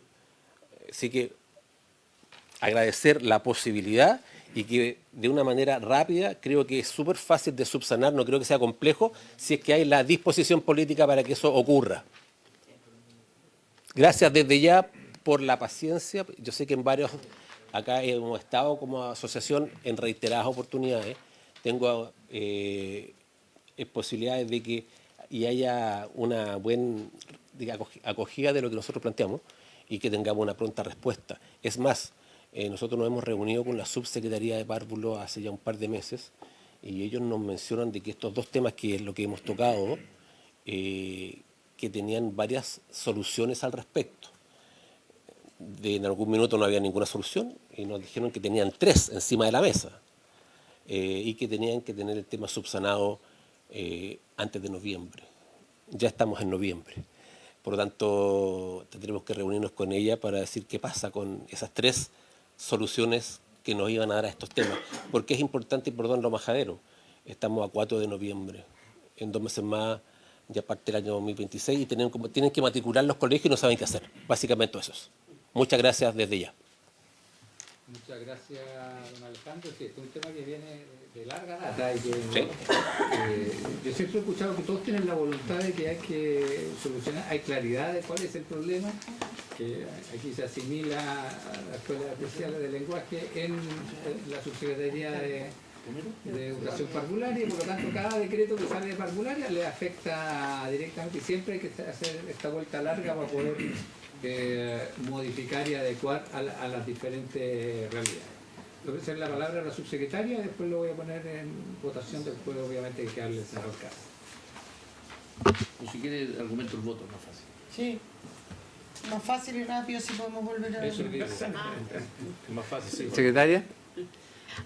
Así que agradecer la posibilidad y que de una manera rápida, creo que es súper fácil de subsanar, no creo que sea complejo, si es que hay la disposición política para que eso ocurra. Gracias desde ya por la paciencia. Yo sé que en varios, acá hemos estado como asociación en reiteradas oportunidades. Tengo posibilidades de que haya una buena acogida de lo que nosotros planteamos y que tengamos una pronta respuesta. Es más, nosotros nos hemos reunido con la subsecretaría de Párvulo hace ya un par de meses y ellos nos mencionan de que estos dos temas, que es lo que hemos tocado, que tenían varias soluciones al respecto. En algún minuto no había ninguna solución y nos dijeron que tenían 3 encima de la mesa y que tenían que tener el tema subsanado antes de noviembre. Ya estamos en noviembre. Por lo tanto, tendremos que reunirnos con ella para decir qué pasa con esas 3 soluciones que nos iban a dar a estos temas. Porque es importante, y perdón lo majadero, estamos a 4 de noviembre. En 2 meses más ya parte el año 2026 y tienen que matricular los colegios y no saben qué hacer. Básicamente eso es. Muchas gracias desde ya. Muchas gracias, don Alejandro. Sí, este es un tema que viene de larga data y que Sí. yo siempre he escuchado que todos tienen la voluntad de que hay que solucionar, hay claridad de cuál es el problema, que aquí se asimila a la Escuela Especial de Lenguaje en la Subsecretaría de Educación Parvularia y por lo tanto cada decreto que sale de parvularia le afecta directamente y siempre hay que hacer esta vuelta larga para poder modificar y adecuar a las diferentes realidades. Le voy a hacer la palabra a la subsecretaria, después lo voy a poner en votación, después obviamente que hable el senador Casas. O si quiere, argumento el voto, más fácil. Sí. Más fácil y rápido si podemos volver a... Eso es lo que dice. Es más fácil, sí. Secretaria.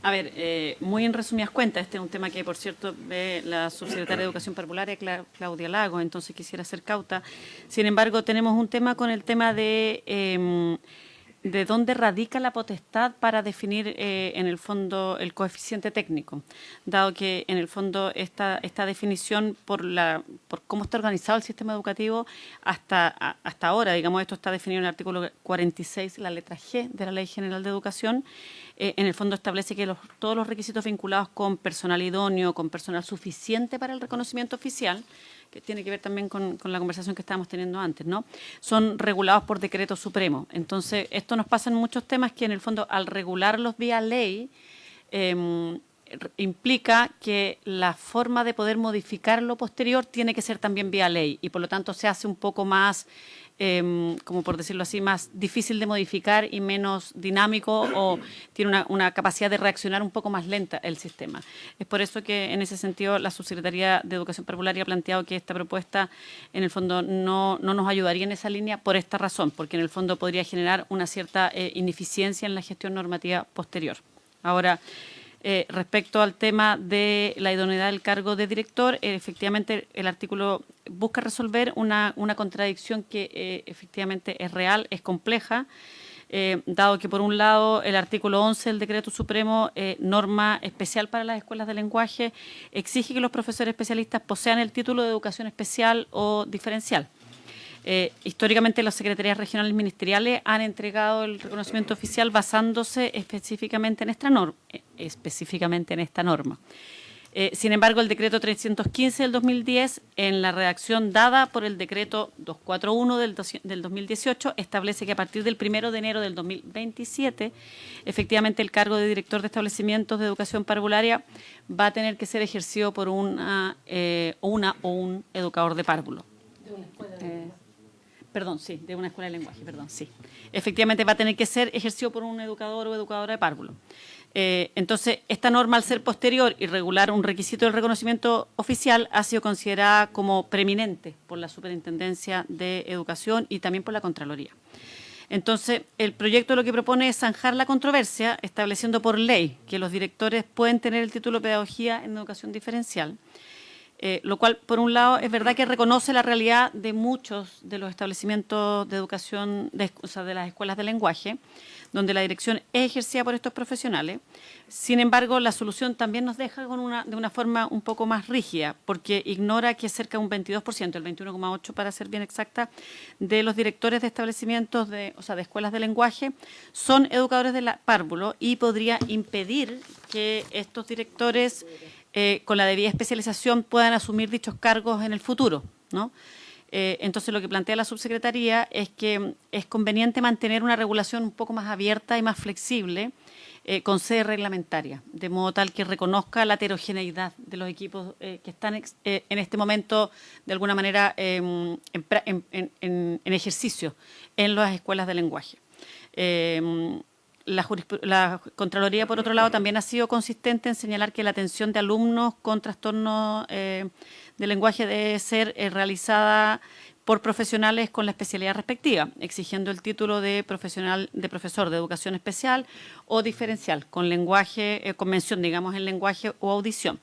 A ver, muy en resumidas cuentas, este es un tema que, por cierto, ve la subsecretaria de Educación Parvularia, Claudia Lagos, entonces quisiera ser cauta. Sin embargo, tenemos un tema con el tema de dónde radica la potestad para definir, en el fondo, el coeficiente técnico, dado que, en el fondo, esta definición, por cómo está organizado el sistema educativo hasta ahora, digamos, esto está definido en el artículo 46, la letra G de la Ley General de Educación, en el fondo establece que todos los requisitos vinculados con personal idóneo, con personal suficiente para el reconocimiento oficial, que tiene que ver también con la conversación que estábamos teniendo antes, ¿no? Son regulados por decreto supremo. Entonces, esto nos pasa en muchos temas que, en el fondo, al regularlos vía ley, implica que la forma de poder modificar lo posterior tiene que ser también vía ley y, por lo tanto, se hace un poco más, como por decirlo así, más difícil de modificar y menos dinámico, o tiene una capacidad de reaccionar un poco más lenta el sistema. Es por eso que, en ese sentido, la Subsecretaría de Educación Parvularia ha planteado que esta propuesta, en el fondo, no nos ayudaría en esa línea por esta razón, porque, en el fondo, podría generar una cierta ineficiencia en la gestión normativa posterior. Ahora, respecto al tema de la idoneidad del cargo de director, efectivamente el artículo busca resolver una contradicción que efectivamente es real, es compleja, dado que, por un lado, el artículo 11 del Decreto Supremo, norma especial para las escuelas de lenguaje, exige que los profesores especialistas posean el título de educación especial o diferencial. Históricamente, las secretarías regionales ministeriales han entregado el reconocimiento oficial basándose específicamente en esta norma. Sin embargo, el decreto 315 del 2010, en la redacción dada por el decreto 241 del 2018, establece que a partir del 1 de enero del 2027, efectivamente, el cargo de director de establecimientos de educación parvularia va a tener que ser ejercido por un educador de párvulo. De una escuela de lenguaje, sí. Efectivamente va a tener que ser ejercido por un educador o educadora de párvulo. Entonces, esta norma, al ser posterior y regular un requisito del reconocimiento oficial, ha sido considerada como preeminente por la Superintendencia de Educación y también por la Contraloría. Entonces, el proyecto lo que propone es zanjar la controversia, estableciendo por ley que los directores pueden tener el título de Pedagogía en Educación Diferencial, lo cual, por un lado, es verdad que reconoce la realidad de muchos de los establecimientos de educación, de las escuelas de lenguaje, donde la dirección es ejercida por estos profesionales. Sin embargo, la solución también nos deja de una forma un poco más rígida, porque ignora que cerca de un 22%, el 21,8% para ser bien exacta, de los directores de establecimientos de escuelas de lenguaje son educadores de párvulo, y podría impedir que estos directores, con la debida especialización, puedan asumir dichos cargos en el futuro, ¿no? Entonces, lo que plantea la subsecretaría es que es conveniente mantener una regulación un poco más abierta y más flexible, con sede reglamentaria, de modo tal que reconozca la heterogeneidad de los equipos que están en este momento, de alguna manera, en ejercicio en las escuelas de lenguaje. La Contraloría, por otro lado, también ha sido consistente en señalar que la atención de alumnos con trastorno de lenguaje debe ser realizada por profesionales con la especialidad respectiva, exigiendo el título de profesor de educación especial o diferencial, con mención, digamos, en lenguaje o audición.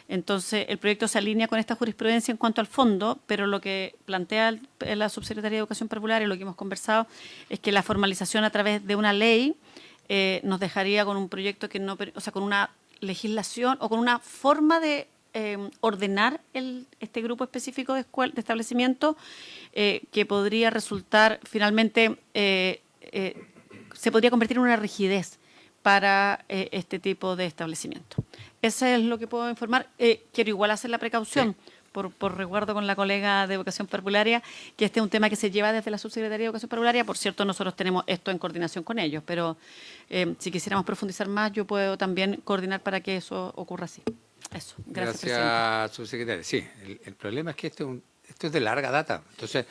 Entonces, el proyecto se alinea con esta jurisprudencia en cuanto al fondo, pero lo que plantea la Subsecretaría de Educación Parvularia, y lo que hemos conversado, es que la formalización a través de una ley nos dejaría con un proyecto que no, con una legislación o con una forma de ordenar este grupo específico de establecimientos, que podría resultar finalmente, se podría convertir en una rigidez para este tipo de establecimiento. Eso es lo que puedo informar. Quiero igual hacer la precaución, por resguardo con la colega de Educación Parvularia, que este es un tema que se lleva desde la Subsecretaría de Educación Parvularia. Por cierto, nosotros tenemos esto en coordinación con ellos, pero si quisiéramos profundizar más, yo puedo también coordinar para que eso ocurra así. Eso. Gracias, subsecretaria. Sí, el problema es que esto es de larga data. Entonces,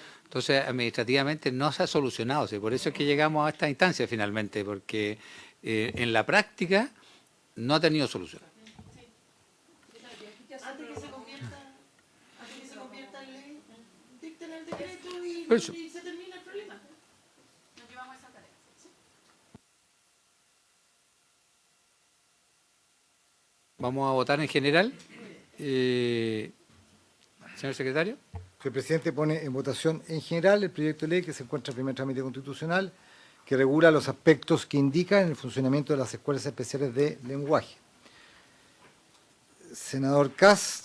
administrativamente no se ha solucionado. ¿Sí? Por eso es que llegamos a esta instancia finalmente, porque en la práctica no ha tenido solución. Antes que se convierta en ley, dicten el decreto y Eso. se termina el problema. Vamos a votar en general. Señor secretario. El presidente pone en votación en general el proyecto de ley que se encuentra en primer trámite constitucional, que regula los aspectos que indican el funcionamiento de las escuelas especiales de lenguaje. Senador Kass.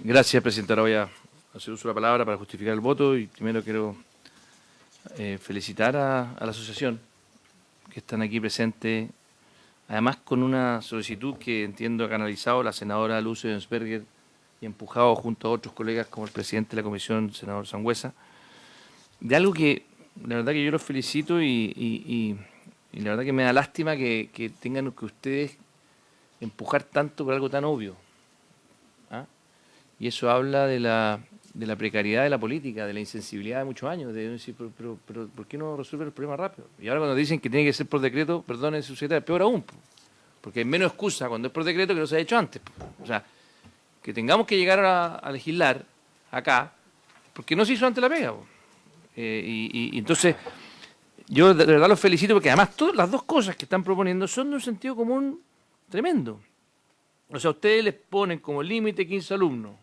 Gracias, presidente. Ahora voy a hacer uso de la palabra para justificar el voto y primero quiero felicitar a la asociación que están aquí presentes, además con una solicitud que entiendo ha canalizado la senadora Luce Ensperger y empujado junto a otros colegas como el presidente de la comisión, senador Sangüesa, de algo que la verdad que yo los felicito y la verdad que me da lástima que tengan que ustedes empujar tanto por algo tan obvio. ¿Ah? Y eso habla de la precariedad de la política, de la insensibilidad de muchos años, de decir, pero ¿por qué no resuelven el problema rápido? Y ahora cuando dicen que tiene que ser por decreto, perdone su secretario, peor aún, porque hay menos excusa cuando es por decreto que no se ha hecho antes. O sea, que tengamos que llegar a legislar acá, porque no se hizo antes la pega. Y entonces, yo de verdad los felicito porque además todas las dos cosas que están proponiendo son de un sentido común tremendo. O sea, ustedes les ponen como límite 15 alumnos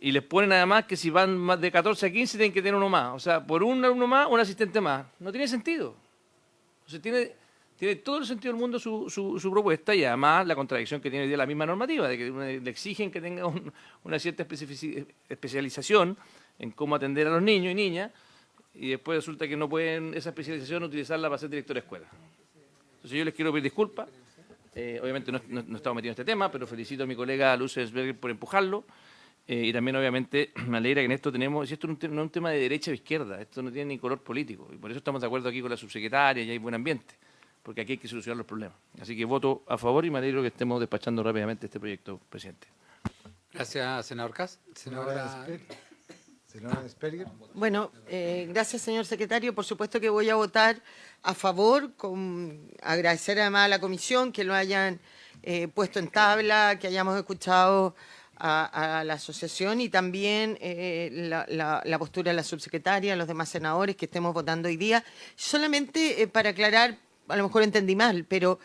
y les ponen además que si van más de 14 a 15 tienen que tener uno más. O sea, por un alumno más, un asistente más. No tiene sentido. O sea, tiene todo el sentido del mundo su propuesta y además la contradicción que tiene hoy día la misma normativa, de que le exigen que tenga una cierta especialización en cómo atender a los niños y niñas y después resulta que no pueden esa especialización utilizarla para ser director de escuela. Entonces yo les quiero pedir disculpas. Obviamente no estamos metidos en este tema, pero felicito a mi colega Luce Ensperger por empujarlo. Y también, obviamente, me alegra que en esto tenemos, y esto no es un tema de derecha o izquierda, esto no tiene ni color político, y por eso estamos de acuerdo aquí con la subsecretaria y hay buen ambiente, porque aquí hay que solucionar los problemas. Así que voto a favor y me alegro que estemos despachando rápidamente este proyecto, presidente. Gracias, senador Kass. Senadora Ensperger. Bueno, gracias, señor secretario. Por supuesto que voy a votar a favor, agradecer además a la comisión que lo hayan puesto en tabla, que hayamos escuchado a la asociación y también la postura de la subsecretaria, los demás senadores que estemos votando hoy día. Solamente para aclarar, a lo mejor entendí mal, pero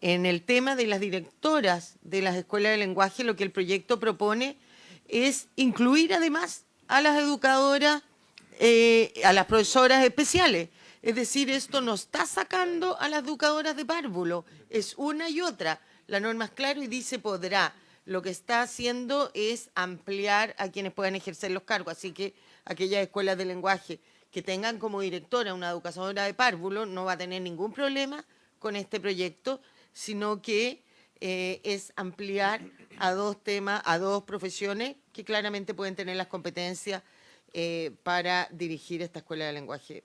en el tema de las directoras de las escuelas de lenguaje, lo que el proyecto propone es incluir además a las educadoras, a las profesoras especiales. Es decir, esto no está sacando a las educadoras de párvulo, es una y otra. La norma es clara y dice podrá. Lo que está haciendo es ampliar a quienes puedan ejercer los cargos. Así que aquellas escuelas de lenguaje que tengan como directora una educadora de párvulo no va a tener ningún problema con este proyecto, sino que es ampliar a dos temas, a dos profesiones que claramente pueden tener las competencias para dirigir esta escuela de lenguaje.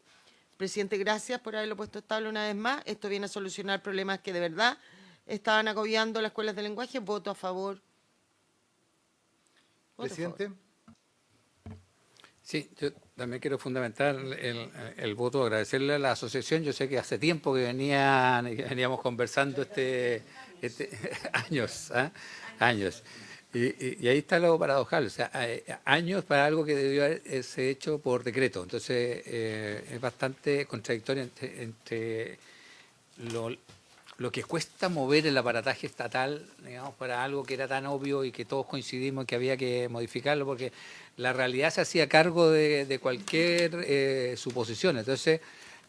Presidente, gracias por haberlo puesto estable una vez más. Esto viene a solucionar problemas que de verdad estaban agobiando las escuelas de lenguaje. Voto a favor. Presidente. Sí, yo también quiero fundamentar el voto, agradecerle a la asociación. Yo sé que hace tiempo que veníamos conversando años, años. Y ahí está lo paradojal, o sea, años para algo que debió haberse hecho por decreto. Entonces, es bastante contradictorio entre lo que cuesta mover el aparataje estatal, digamos, para algo que era tan obvio y que todos coincidimos en que había que modificarlo, porque la realidad se hacía cargo de cualquier suposición. Entonces,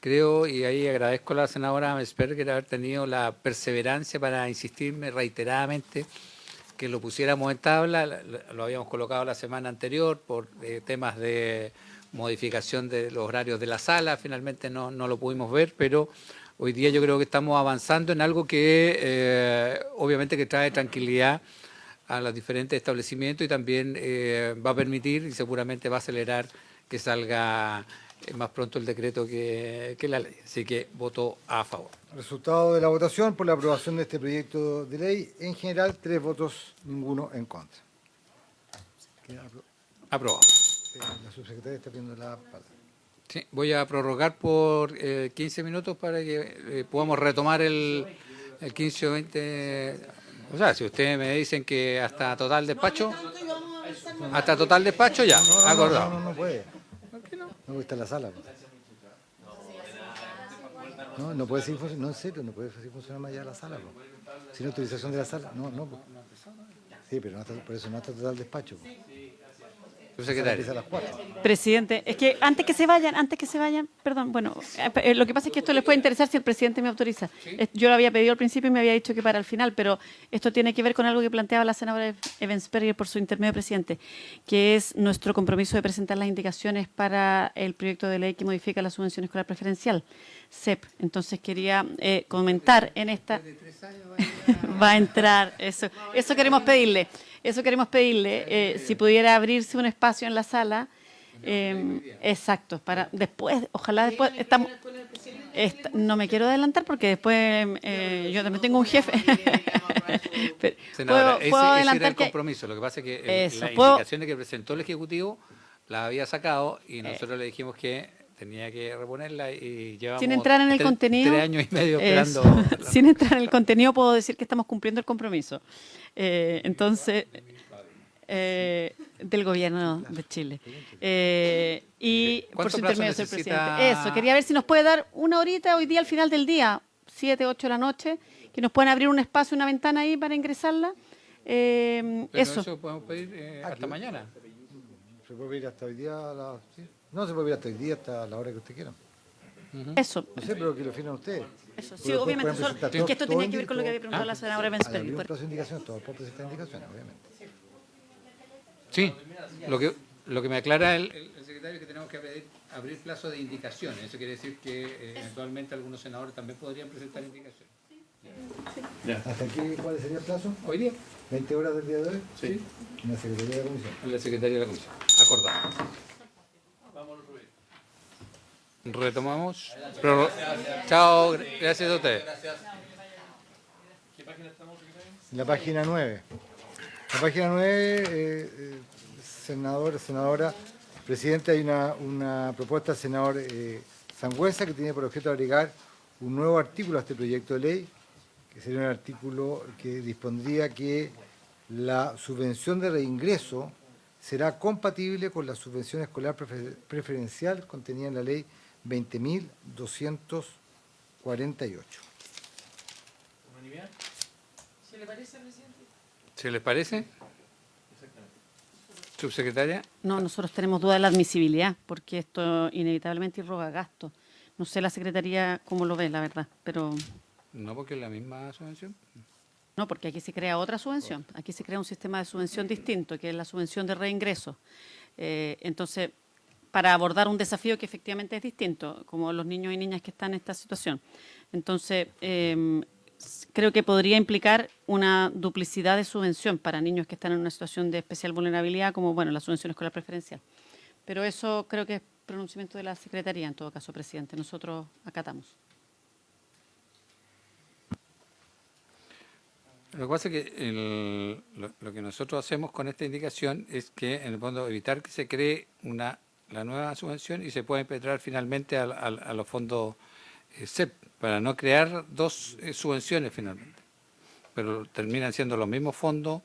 creo, y ahí agradezco a la senadora Ensperger haber tenido la perseverancia para insistirme reiteradamente que lo pusiéramos en tabla. Lo habíamos colocado la semana anterior por temas de modificación de los horarios de la sala, finalmente no lo pudimos ver, pero hoy día yo creo que estamos avanzando en algo que obviamente que trae tranquilidad a los diferentes establecimientos y también va a permitir y seguramente va a acelerar que salga más pronto el decreto que la ley. Así que voto a favor. Resultado de la votación por la aprobación de este proyecto de ley. En general, 3 votos, ninguno en contra. Aprobado. La subsecretaria está pidiendo la palabra. Sí, voy a prorrogar por 15 minutos para que podamos retomar el 15 o 20. O sea, si ustedes me dicen que hasta total despacho, ya, acordado. No puede. ¿Por qué no? No está en la sala. Pues. No, no puede seguir funcionando, no, en serio, no puede seguir funcionando más allá de la sala. Po. Sin autorización de la sala, no, no. Po. Sí, pero no está, por eso no está total despacho. Po. Subsecretario. Empieza a las 4. Presidente, es que antes que se vayan, perdón, bueno, lo que pasa es que esto les puede interesar si el presidente me autoriza. Yo lo había pedido al principio y me había dicho que para el final, pero esto tiene que ver con algo que planteaba la senadora Ebensperger por su intermedio presidente, que es nuestro compromiso de presentar las indicaciones para el proyecto de ley que modifica la subvención escolar preferencial, SEP. Entonces quería comentar en esta... Va a entrar, eso queremos pedirle. Eso queremos pedirle, si pudiera abrirse un espacio en la sala, exacto, para después, ojalá después, no me quiero adelantar porque después yo también tengo un jefe. Senadora, puedo ese era adelantar el que compromiso. Lo que pasa es que Eso, las ¿puedo? indicaciones que presentó el Ejecutivo las había sacado y nosotros le dijimos que tenía que reponerla y llevamos sin entrar en el contenido, 3 años y medio eso, esperando. sin entrar en el contenido puedo decir que estamos cumpliendo el compromiso. Entonces, del gobierno de Chile. Y por su ¿Cuánto plazo intermedio, señor necesita? presidente. Eso, quería ver si nos puede dar una horita hoy día al final del día, 7, 8 de la noche, que nos puedan abrir un espacio, una ventana ahí para ingresarla. Pero Eso. podemos pedir hasta mañana. Se puede pedir hasta hoy día, ¿sí? No, se puede pedir hasta hoy día, hasta la hora que usted quiera. Eso. No sé, pero que lo firmen ustedes. Eso. Sí, Pero después obviamente. pueden presentar Es que esto todo tenía que ver con lo que había preguntado la senadora Al abrir Ebensperger. un plazo de indicaciones, todos pueden presentar indicaciones, obviamente. Sí, lo que me aclara el secretario es que tenemos que abrir plazo de indicaciones. Eso quiere decir que eventualmente algunos senadores también podrían presentar indicaciones. ¿Hasta aquí cuál sería el plazo? ¿Hoy día? 20 horas del día de hoy. Sí. En la Secretaría de la Comisión. La Secretaría de la Comisión. Acordado. Retomamos. Chao, gracias a ustedes. La página 9. La página 9, senadora, presidente, hay una propuesta del senador Sangüesa que tiene por objeto agregar un nuevo artículo a este proyecto de ley, que sería un artículo que dispondría que la subvención de reingreso será compatible con la subvención escolar preferencial contenida en la ley 20.248. ¿Se le parece, presidente? ¿Se les parece? Subsecretaria. No, nosotros tenemos duda de la admisibilidad, porque esto inevitablemente irroga gastos. No sé la Secretaría cómo lo ve, la verdad, pero No, porque es la misma subvención. no, porque aquí se crea otra subvención. Aquí se crea un sistema de subvención distinto, que es la subvención de reingreso. Entonces, para abordar un desafío que efectivamente es distinto, como los niños y niñas que están en esta situación. Entonces, creo que podría implicar una duplicidad de subvención para niños que están en una situación de especial vulnerabilidad, como bueno, la subvención escolar preferencial. Pero eso creo que es pronunciamiento de la Secretaría, en todo caso, presidente. Nosotros acatamos. Lo que pasa es que lo que nosotros hacemos con esta indicación es que, en el fondo, evitar que se cree la nueva subvención y se pueda impetrar finalmente a los fondos SEP, para no crear dos subvenciones finalmente. Pero terminan siendo los mismos fondos.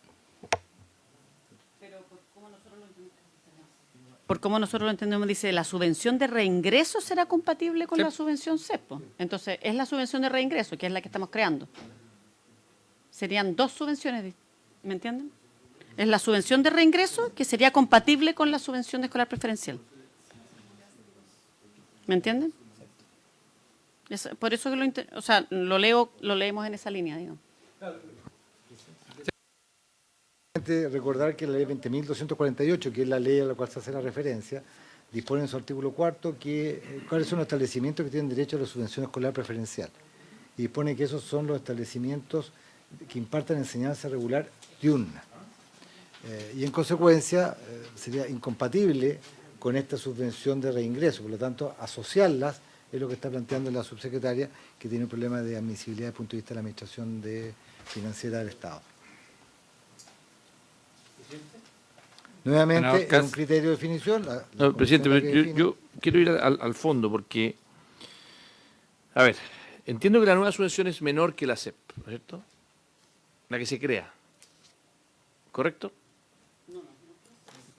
Por cómo nosotros lo entendemos, dice, la subvención de reingreso será compatible con Sí. la subvención CEPO. Entonces, es la subvención de reingreso, que es la que estamos creando. Serían dos subvenciones, ¿me entienden? Es la subvención de reingreso que sería compatible con la subvención de escolar preferencial. ¿Me entienden? Por eso que lo leemos en esa línea, digamos. Recordar que la ley 20.248, que es la ley a la cual se hace la referencia, dispone en su artículo 4 cuáles son los establecimientos que tienen derecho a la subvención escolar preferencial. Y dispone que esos son los establecimientos que impartan enseñanza regular diurna. Y en consecuencia sería incompatible con esta subvención de reingreso. Por lo tanto, asociarlas es lo que está planteando la subsecretaria, que tiene un problema de admisibilidad desde el punto de vista de la administración financiera del Estado. Nuevamente, es un criterio de definición. No, presidente, pero yo quiero ir al fondo porque, a ver, entiendo que la nueva subvención es menor que la SEP, ¿no es cierto? La que se crea. ¿Correcto?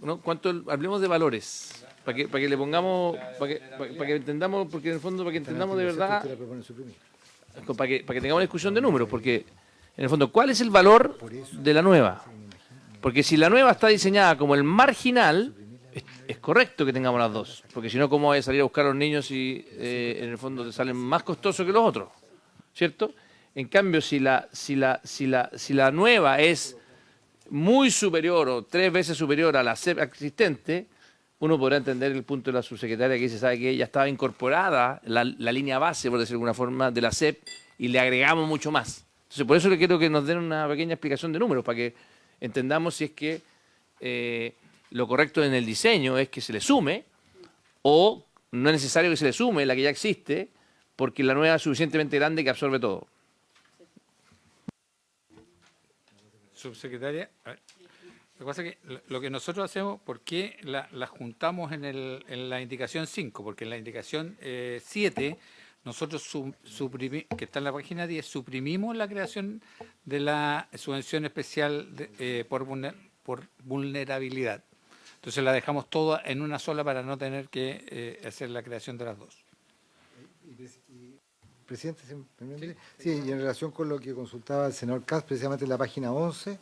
No. ¿Cuánto? Hablemos de valores. para que le pongamos, para que entendamos, porque en el fondo, para que entendamos de verdad, Usted la propone suprimir. para que tengamos una discusión de números, porque en el fondo, ¿cuál es el valor de la nueva? Porque si la nueva está diseñada como el marginal, es correcto que tengamos las dos, porque si no, ¿cómo vas a salir a buscar a los niños si en el fondo te salen más costosos que los otros? ¿Cierto? En cambio, si la nueva es muy superior o 3 veces superior a la SEP existente, uno podrá entender el punto de la subsecretaria que dice, sabe que ya estaba incorporada la línea base, por decirlo de alguna forma, de la SEP y le agregamos mucho más. Entonces, por eso le quiero que nos den una pequeña explicación de números, para que entendamos si es que lo correcto en el diseño es que se le sume o no es necesario que se le sume la que ya existe, porque la nueva es suficientemente grande que absorbe todo. Subsecretaria, a ver, lo que pasa es que lo que nosotros hacemos, ¿por qué la juntamos en la indicación 5? Porque en la indicación 7, nosotros que está en la página 10, suprimimos la creación de la subvención especial por vulnerabilidad. Entonces la dejamos toda en una sola para no tener que hacer la creación de las dos. Presidente, si me permite. Sí, y en relación con lo que consultaba el senador Kass, precisamente en la página 11,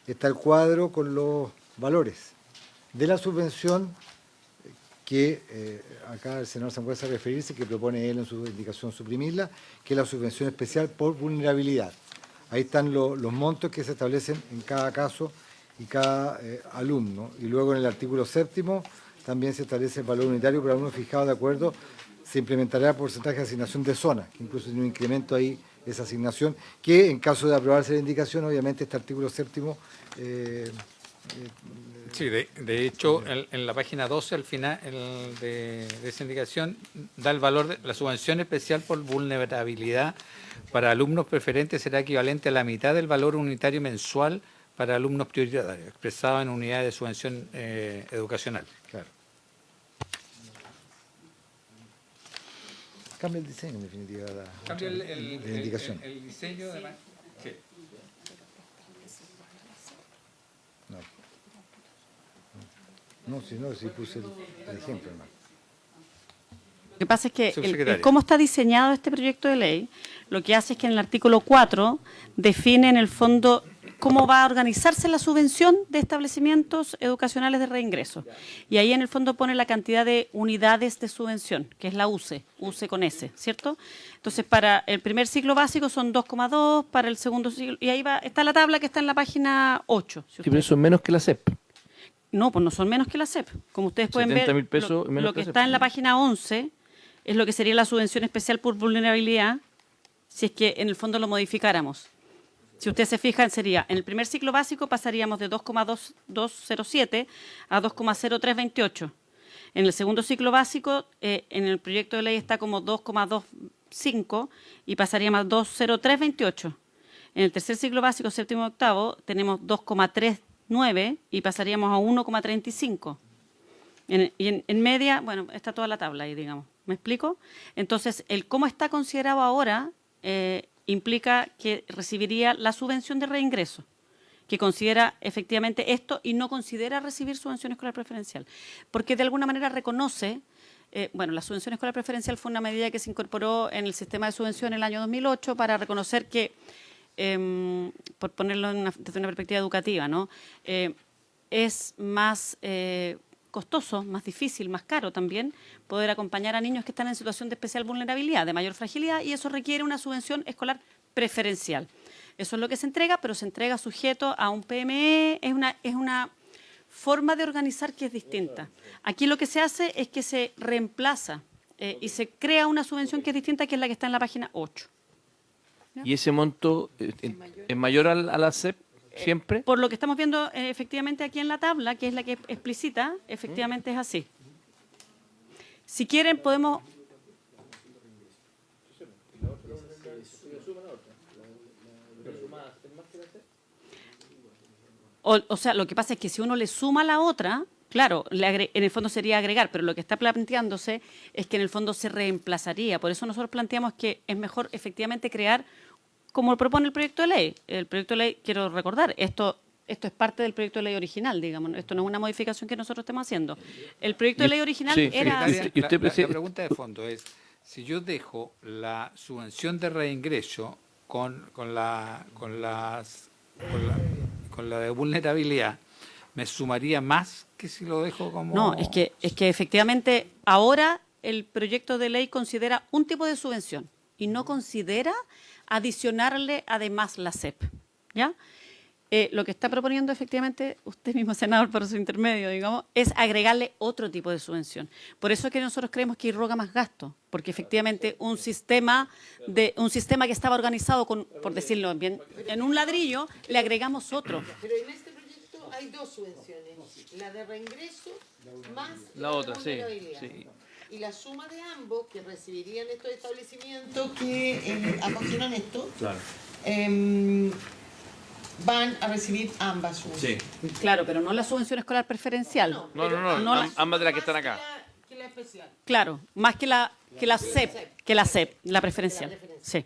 está el cuadro con los valores de la subvención que acá el senador Sangüesa a referirse, que propone él en su indicación suprimirla, que es la subvención especial por vulnerabilidad. Ahí están los montos que se establecen en cada caso y cada alumno. Y luego en el artículo 7º también se establece el valor unitario por alumno fijado de acuerdo. Se implementará el porcentaje de asignación de zona, que incluso tiene un incremento ahí esa asignación, que en caso de aprobarse la indicación, obviamente este artículo 7º... Sí, de hecho, en la página 12, al final de esa indicación, da el valor de la subvención especial por vulnerabilidad para alumnos preferentes será equivalente a la mitad del valor unitario mensual para alumnos prioritarios, expresado en unidades de subvención educacional. Claro. Cambia el diseño, en definitiva, Cambia la indicación. el diseño de... Sí. No, si puse el ejemplo, hermano. Lo que pasa es que Subsecretaria. cómo está diseñado este proyecto de ley, lo que hace es que en el artículo 4 define en el fondo cómo va a organizarse la subvención de establecimientos educacionales de reingreso. Y ahí en el fondo pone la cantidad de unidades de subvención, que es la UCE con S, ¿cierto? Entonces, para el primer ciclo básico son 2,2, para el segundo ciclo, y ahí está la tabla que está en la página 8. Si Sí, pero eso es menos que la SEP. No, pues no son menos que la SEP. Como ustedes pueden ver, 70.000 pesos menos lo que que la está SEP. en la página 11 es lo que sería la subvención especial por vulnerabilidad, si es que en el fondo lo modificáramos. Si ustedes se fijan, sería, en el primer ciclo básico pasaríamos de 2,207 a 2,0328. En el segundo ciclo básico, en el proyecto de ley está como 2,25 y pasaríamos a 2,0328. En el tercer ciclo básico, séptimo y octavo, tenemos 2,39 y pasaríamos a 1,35. Y en media, bueno, está toda la tabla ahí, digamos. ¿Me explico? Entonces, el cómo está considerado ahora implica que recibiría la subvención de reingreso, que considera efectivamente esto y no considera recibir subvención escolar preferencial, porque de alguna manera reconoce, bueno, la subvención escolar preferencial fue una medida que se incorporó en el sistema de subvención en el año 2008 para reconocer que, por ponerlo desde una perspectiva educativa, ¿no? Es más costoso, más difícil, más caro también poder acompañar a niños que están en situación de especial vulnerabilidad, de mayor fragilidad, y eso requiere una subvención escolar preferencial. Eso es lo que se entrega, pero se entrega sujeto a un PME, es una forma de organizar que es distinta. Aquí lo que se hace es que se reemplaza y se crea una subvención que es distinta, que es la que está en la página 8. ¿Y ese monto es mayor a la SEP siempre? Por lo que estamos viendo efectivamente aquí en la tabla, que es la que explicita, efectivamente es así. Si quieren podemos... O sea, lo que pasa es que si uno le suma la otra, claro, en el fondo sería agregar, pero lo que está planteándose es que en el fondo se reemplazaría. Por eso nosotros planteamos que es mejor efectivamente crear, como propone el proyecto de ley. El proyecto de ley, quiero recordar, esto esto es parte del proyecto de ley original, digamos, esto no es una modificación que nosotros estemos haciendo. El proyecto de ley original sí, era... Secretaria, Y usted, la pregunta de fondo es, si yo dejo la subvención de reingreso con la de vulnerabilidad, ¿me sumaría más que si lo dejo como...? No, es que efectivamente ahora el proyecto de ley considera un tipo de subvención y no considera adicionarle además la SEP, ¿ya? Lo que está proponiendo efectivamente usted mismo, senador, por su intermedio, digamos, es agregarle otro tipo de subvención. Por eso es que nosotros creemos que irroga más gasto, porque efectivamente un sistema que estaba organizado con, por decirlo bien, en un ladrillo, le agregamos otro. Pero en este proyecto hay dos subvenciones, la de reingreso más La de otra, sí, vulnerabilidad. sí. Y la suma de ambos que recibirían estos establecimientos que acoginan esto, van a recibir ambas subvenciones. Claro, pero no la subvención escolar preferencial. No, ambas de las que están acá. Que la especial. Claro, más que la SEP, la preferencial. Sí.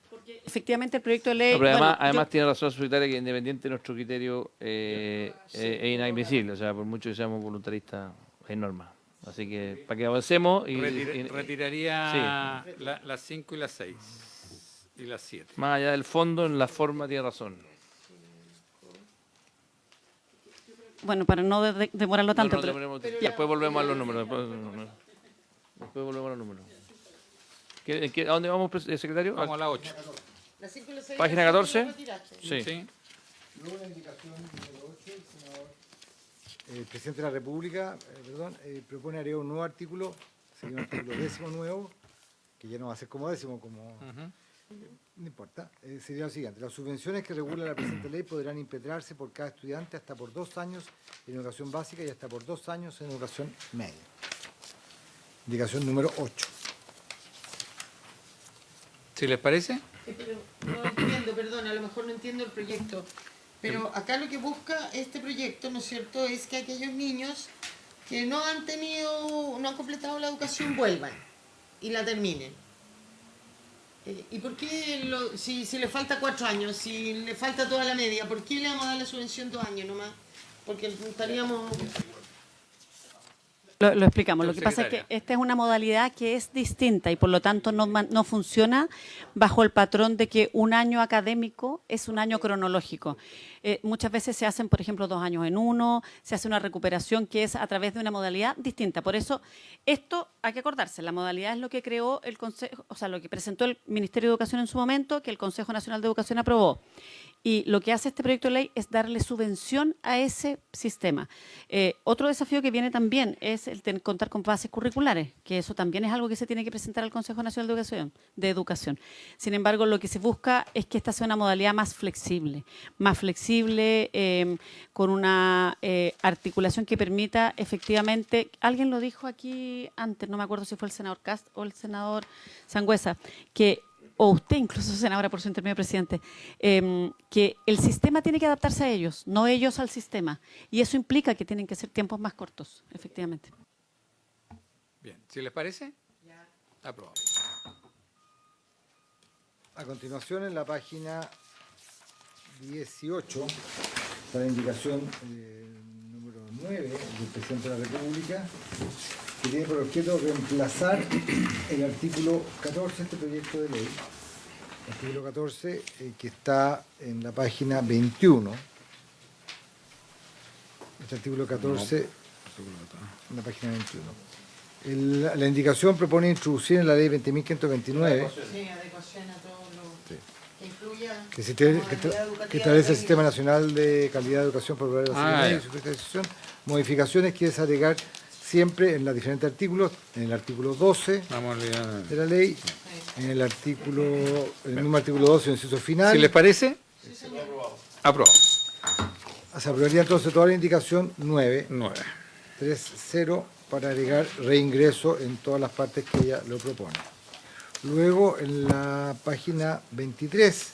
Porque efectivamente el proyecto de ley... No, pero bueno, además tiene razón su secretaria que independiente de nuestro criterio es inadmisible, o sea, por mucho que seamos voluntaristas, hay normas. Así que para que avancemos y Retiraría las 5 y las 6 y las 7. más allá del fondo, en la forma tiene razón. Bueno, para no demorarlo tanto, pero... Después volvemos a los números. Después volvemos a los números. ¿A dónde vamos, secretario? Vamos a la 8. La 5 y la 6 Página la 14. retiraste. Sí. Luego la indicación número 8, el presidente de la República propone agregar un nuevo artículo, sería un artículo 10º nuevo, que ya no va a ser como 10º, no importa, sería lo siguiente: las subvenciones que regula la presente ley podrán impetrarse por cada estudiante hasta por 2 años en educación básica y hasta por 2 años en educación media. Indicación número 8. ¿Sí les parece? Pero no entiendo, perdón, a lo mejor no entiendo el proyecto. Pero acá lo que busca este proyecto, ¿no es cierto?, es que aquellos niños que no han completado la educación vuelvan y la terminen. ¿Y por qué, si le falta 4 años, si le falta toda la media, por qué le vamos a dar la subvención 2 años nomás? Porque estaríamos... Lo explicamos. Lo que Secretaria. pasa es que esta es una modalidad que es distinta y por lo tanto no funciona bajo el patrón de que un año académico es un año cronológico. Muchas veces se hacen, por ejemplo, 2 años en uno, se hace una recuperación que es a través de una modalidad distinta. Por eso, esto hay que acordarse, la modalidad es lo que creó el Consejo, o sea, lo que presentó el Ministerio de Educación en su momento, que el Consejo Nacional de Educación aprobó. Y lo que hace este proyecto de ley es darle subvención a ese sistema. Otro desafío que viene también es el contar con bases curriculares, que eso también es algo que se tiene que presentar al Consejo Nacional de Educación. Sin embargo, lo que se busca es que esta sea una modalidad más flexible, con una articulación que permita efectivamente, alguien lo dijo aquí antes, no me acuerdo si fue el senador Cast o el senador Sangüesa, o usted incluso, senadora, por su intermedio, presidente, que el sistema tiene que adaptarse a ellos, no ellos al sistema. Y eso implica que tienen que ser tiempos más cortos, efectivamente. Bien, ¿sí les parece? Aprobado. A continuación, en la página 18, está la indicación número 9 del presidente de la República, que tiene por objeto reemplazar el artículo 14 de este proyecto de ley. Artículo 14, que está en la página 21. Este artículo 14, en la página 21. La indicación propone introducir en la ley 20.529 Sí, adecuación a todo lo que incluya... que establece el Sistema Nacional de Calidad de Educación por y su fiscalización, modificaciones que es agregar siempre en los diferentes artículos, en el artículo 12 Vamos a olvidar. de la ley, en el mismo artículo 12, en el inciso final. ¿Sí les parece? Aprobado. Se aprobaría entonces toda la indicación 9, 9. 3.0, para agregar reingreso en todas las partes que ella lo propone. Luego, en la página 23,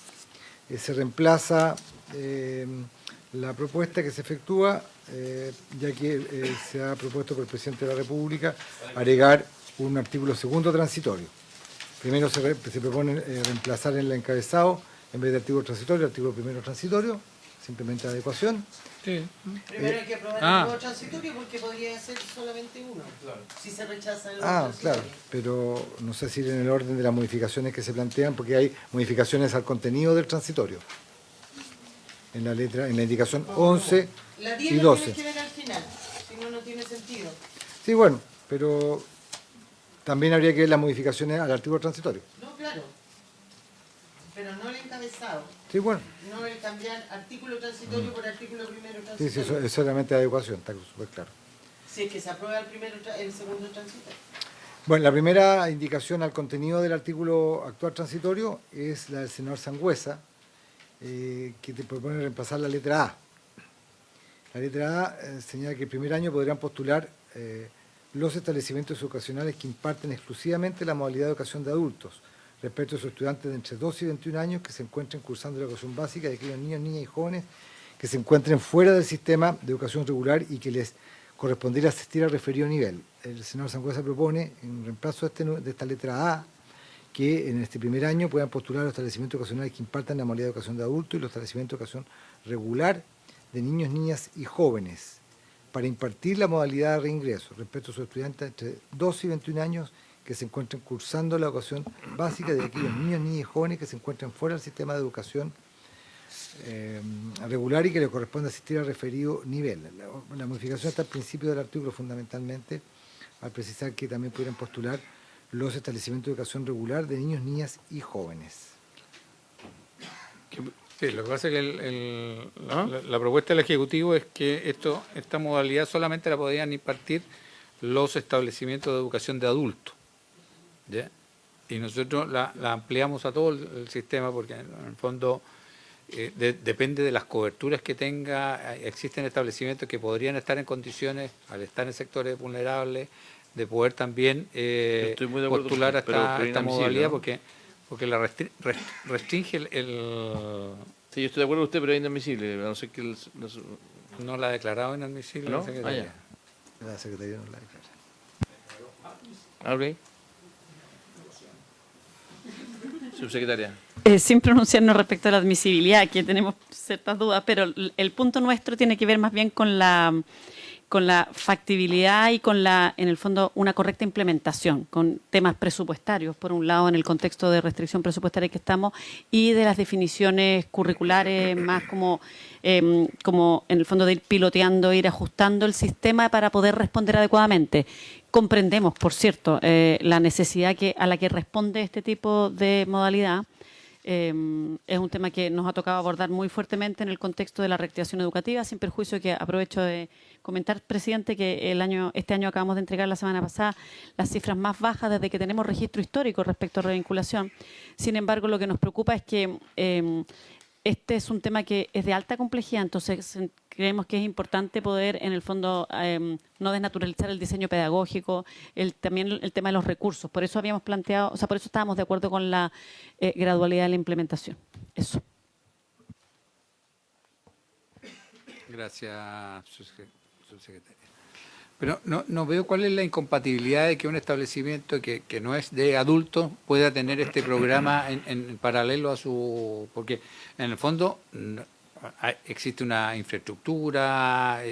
se reemplaza la propuesta que se efectúa, ya que se ha propuesto por el presidente de la República agregar un artículo segundo transitorio. Primero se propone reemplazar en el encabezado, en vez de artículo transitorio, el artículo primero transitorio. simplemente adecuación. Sí. Primero hay que aprobar el nuevo transitorio porque podría ser solamente uno. Si se rechaza el nuevo transitorio. Claro, pero no sé si en el orden de las modificaciones que se plantean, porque hay modificaciones al contenido del transitorio. En la indicación 11 La y 10 la 12. tienes que ver al final, si no, no tiene sentido. Sí, bueno, pero también habría que ver las modificaciones al artículo transitorio. No, claro. Pero no el encabezado. Sí, bueno, No el cambiar artículo transitorio por artículo primero sí, transitorio. sí, eso es solamente adecuación, está súper claro. Si es que se aprueba el segundo transitorio. Bueno, la primera indicación al contenido del artículo actual transitorio es la del senador Sangüesa, que te propone reemplazar la letra A. La letra A señala que el primer año podrán postular los establecimientos educacionales que imparten exclusivamente la modalidad de educación de adultos, respecto a sus estudiantes de entre 12 y 21 años que se encuentren cursando la educación básica, de aquellos niños, niñas y jóvenes que se encuentren fuera del sistema de educación regular y que les correspondiera asistir al referido nivel. El senador Sangüesa propone, en reemplazo de esta letra A, que en este primer año puedan postular los establecimientos educacionales que impartan la modalidad de educación de adultos y los establecimientos de educación regular de niños, niñas y jóvenes para impartir la modalidad de reingreso respecto a sus estudiantes entre 12 y 21 años que se encuentren cursando la educación básica, de aquellos niños, niñas y jóvenes que se encuentren fuera del sistema de educación regular y que le corresponde asistir al referido nivel. La modificación está al principio del artículo fundamentalmente al precisar que también pudieran postular los establecimientos de educación regular de niños, niñas y jóvenes. Sí, lo que pasa es que la propuesta del Ejecutivo es que esta modalidad solamente la podían impartir los establecimientos de educación de adultos, ¿ya? Y nosotros la ampliamos a todo el sistema porque en el fondo depende de las coberturas que tenga. Existen establecimientos que podrían estar en condiciones, al estar en sectores vulnerables, de poder también Estoy muy de acuerdo postular con usted, a pero esta inadmisible, modalidad, ¿no? porque la restringe Sí, yo estoy de acuerdo con usted, pero es inadmisible. A no ser que no la ha declarado inadmisible ¿No? la Secretaría. La Secretaría no la declara. Ok. Subsecretaria. Sin pronunciarnos respecto a la admisibilidad, que tenemos ciertas dudas, pero el punto nuestro tiene que ver más bien con la factibilidad y con en el fondo, una correcta implementación, con temas presupuestarios, por un lado, en el contexto de restricción presupuestaria que estamos, y de las definiciones curriculares más como en el fondo de ir piloteando, ir ajustando el sistema para poder responder adecuadamente. Comprendemos, por cierto, la necesidad a la que responde este tipo de modalidad. Es un tema que nos ha tocado abordar muy fuertemente en el contexto de la reactivación educativa, sin perjuicio que aprovecho de comentar, presidente, que este año acabamos de entregar la semana pasada las cifras más bajas desde que tenemos registro histórico respecto a revinculación. Sin embargo, lo que nos preocupa es que este es un tema que es de alta complejidad, entonces creemos que es importante poder, en el fondo, no desnaturalizar el diseño pedagógico, también el tema de los recursos. Por eso habíamos planteado, o sea, por eso estábamos de acuerdo con la gradualidad de la implementación. Eso. Gracias, subsecretaria. Pero no veo cuál es la incompatibilidad de que un establecimiento que no es de adultos pueda tener este programa en paralelo a su... Porque en el fondo existe una infraestructura,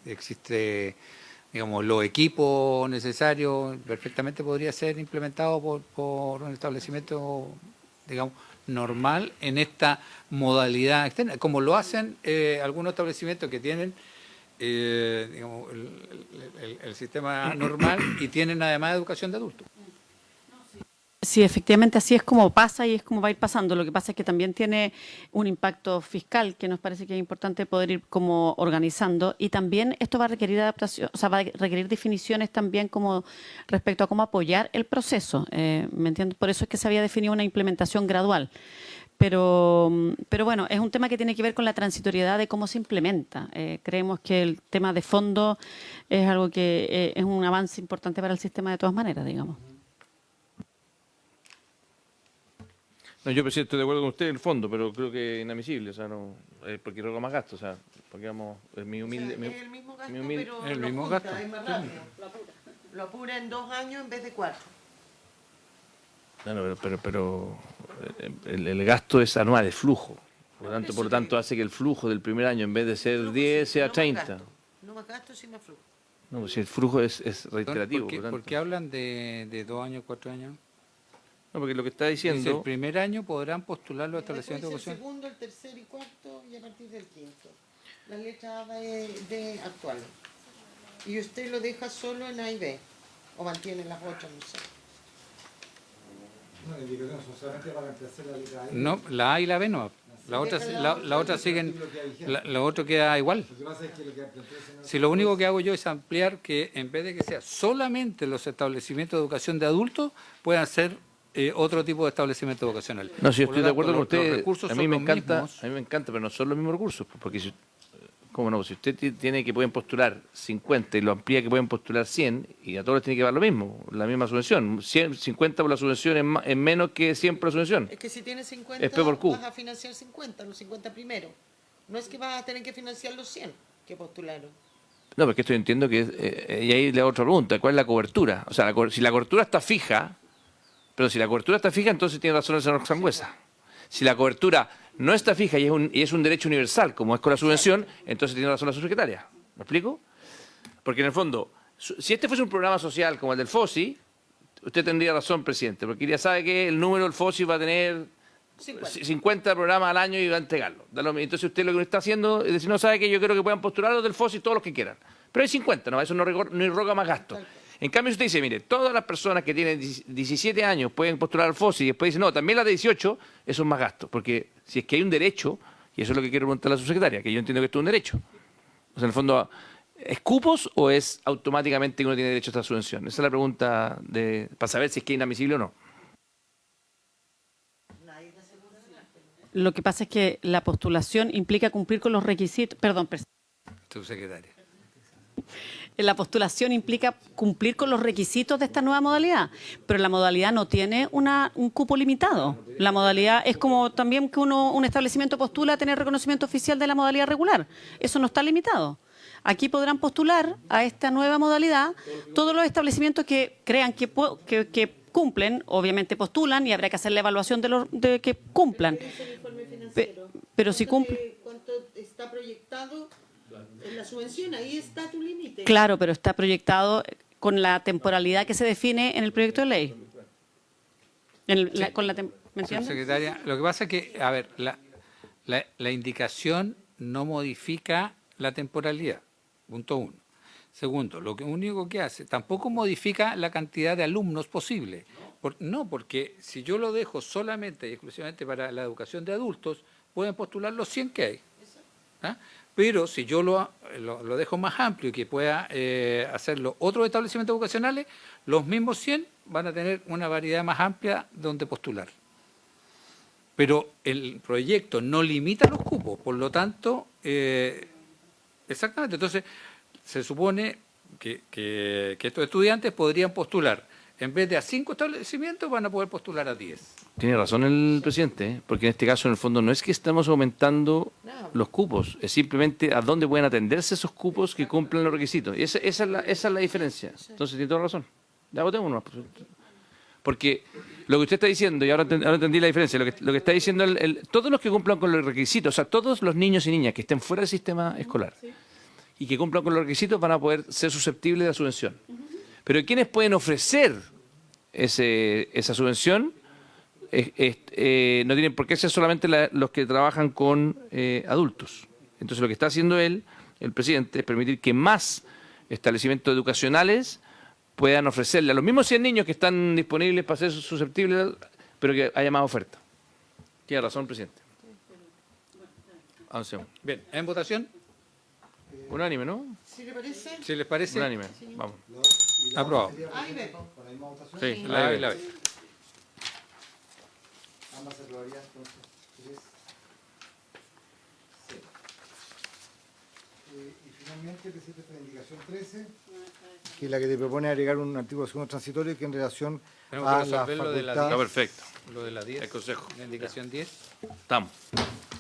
existe, digamos, los equipos necesarios, perfectamente podría ser implementado por un establecimiento, digamos, normal en esta modalidad externa, como lo hacen algunos establecimientos que tienen digamos, el sistema normal y tienen además educación de adultos. Sí, efectivamente así es como pasa y es como va a ir pasando. Lo que pasa es que también tiene un impacto fiscal que nos parece que es importante poder ir como organizando, y también esto va a requerir adaptación, o sea, va a requerir definiciones también como respecto a cómo apoyar el proceso. ¿Me entiendes? Por eso es que se había definido una implementación gradual. Pero bueno, es un tema que tiene que ver con la transitoriedad de cómo se implementa. Creemos que el tema de fondo es algo que es un avance importante para el sistema de todas maneras, digamos. No, yo presidente, estoy de acuerdo con usted en el fondo, pero creo que es inadmisible, o sea, no, porque roga más gasto, o sea, porque vamos, es mi humilde... O sea, es el mismo gasto, mi humilde- pero el lo mismo junta, gasto. es más rápido. Lo apura en 2 años en vez de 4. No, pero el gasto es anual, es flujo. Por lo tanto, hace que el flujo del primer año, en vez de ser 10, sea 30. No más gastos y más flujo. No, pues si el flujo es reiterativo. ¿Por qué hablan de 2 años, 4 años? No, porque lo que está Dice, diciendo... el primer año podrán postular los Después establecimientos de el educación. segundo, el tercer y cuarto y a partir del quinto. La letra A de actuales. Y usted lo deja solo en A y B. O mantiene las 8, no sé. No, la indicación son solamente para reemplazar la letra A. No, la A y la B no. La otra siguen, lo otro queda igual. Lo que pasa es que lo que plantea el señor... Si lo único que hago yo es ampliar que en vez de que sea solamente los establecimientos de educación de adultos, puedan ser otro tipo de establecimiento educacional. No, si yo Por estoy lo de acuerdo con tanto, los usted, recursos a mí son me los encanta, mismos. a mí me encanta, pero no son los mismos recursos, porque si, ¿cómo no? Si usted tiene que pueden postular 50 y lo amplía que pueden postular 100, y a todos les tiene que dar lo mismo, la misma subvención. 50 por la subvención es menos que 100 por la subvención. Es que si tienes 50, Es P por Q. vas a financiar 50, los 50 primero. No es que vas a tener que financiar los 100 que postularon. No, porque esto yo entiendo que, y ahí le hago otra pregunta, ¿cuál es la cobertura? O sea, si la cobertura está fija, pero si la cobertura está fija, entonces tiene razón el señor Sangüesa. Si la cobertura no está fija y es un derecho universal, como es con la subvención, entonces tiene razón la subsecretaria. ¿Me explico? Porque en el fondo, si este fuese un programa social como el del FOSI, usted tendría razón, presidente, porque ya sabe que el número del FOSI va a tener 50 programas al año y va a entregarlo. Entonces usted lo que está haciendo es decir, no sabe que yo quiero que puedan postular los del FOSI todos los que quieran. Pero hay 50, no, eso no irroga más gasto. En cambio, si usted dice, mire, todas las personas que tienen 17 años pueden postular al FOSI y después dice, no, también las de 18, eso es más gasto. Porque si es que hay un derecho, y eso es lo que quiero preguntar a la subsecretaria, que yo entiendo que esto es un derecho. O sea, en el fondo, ¿es cupos o es automáticamente que uno tiene derecho a esta subvención? Esa es la pregunta para saber si es que es inadmisible o no. Lo que pasa es que la postulación implica cumplir con los requisitos, perdón, Subsecretaria. la postulación implica cumplir con los requisitos de esta nueva modalidad, pero la modalidad no tiene un cupo limitado. La modalidad es como también que un establecimiento postula a tener reconocimiento oficial de la modalidad regular. Eso no está limitado. Aquí podrán postular a esta nueva modalidad todos los establecimientos que crean que cumplen, obviamente postulan y habrá que hacer la evaluación de que cumplan. Pero si cumple... ¿Cuánto está proyectado en la subvención? Ahí está tu límite. Claro, pero está proyectado con la temporalidad que se define en el proyecto de ley. ¿Me entiendes? Subsecretaria, lo que pasa es que, a ver, la indicación no modifica la temporalidad, punto 1. Segundo, lo único que hace, tampoco modifica la cantidad de alumnos posible. No, porque si yo lo dejo solamente y exclusivamente para la educación de adultos, pueden postular los 100 que hay. ¿Ah? Pero si yo lo dejo más amplio y que pueda hacerlo otros establecimientos educacionales, los mismos 100 van a tener una variedad más amplia donde postular. Pero el proyecto no limita los cupos, por lo tanto, exactamente, entonces se supone que estos estudiantes podrían postular, en vez de a 5 establecimientos, van a poder postular a 10. Tiene razón el presidente, porque en este caso, en el fondo, no es que estamos aumentando los cupos, es simplemente a dónde pueden atenderse esos cupos que cumplen los requisitos. Y esa es la diferencia. Entonces, tiene toda razón. Ya votemos uno. Porque lo que usted está diciendo, y ahora entendí la diferencia, lo que está diciendo, todos los que cumplan con los requisitos, o sea, todos los niños y niñas que estén fuera del sistema escolar y que cumplan con los requisitos van a poder ser susceptibles de la subvención. Pero ¿quiénes pueden ofrecer esa subvención? No tienen por qué ser solamente los que trabajan con adultos. Entonces lo que está haciendo el presidente, es permitir que más establecimientos educacionales puedan ofrecerle a los mismos 100 niños que están disponibles para ser susceptibles, pero que haya más oferta. Tiene razón, presidente. Avancemos. Bien, ¿en votación? Unánime, ¿no? ¿Sí le parece? Si les parece, Unánime. Vamos. aprobado. Ahí ve. ¿Con la misma votación? Sí, La A y la B. Ambas se aprobarían entonces 3, 0. Y finalmente, presidente, la indicación 13, que es la que te propone agregar un artículo segundo transitorio que en relación Tenemos que a la resolver lo de la facultad... Está perfecto. Lo de la 10. El consejo. La indicación 10. Estamos.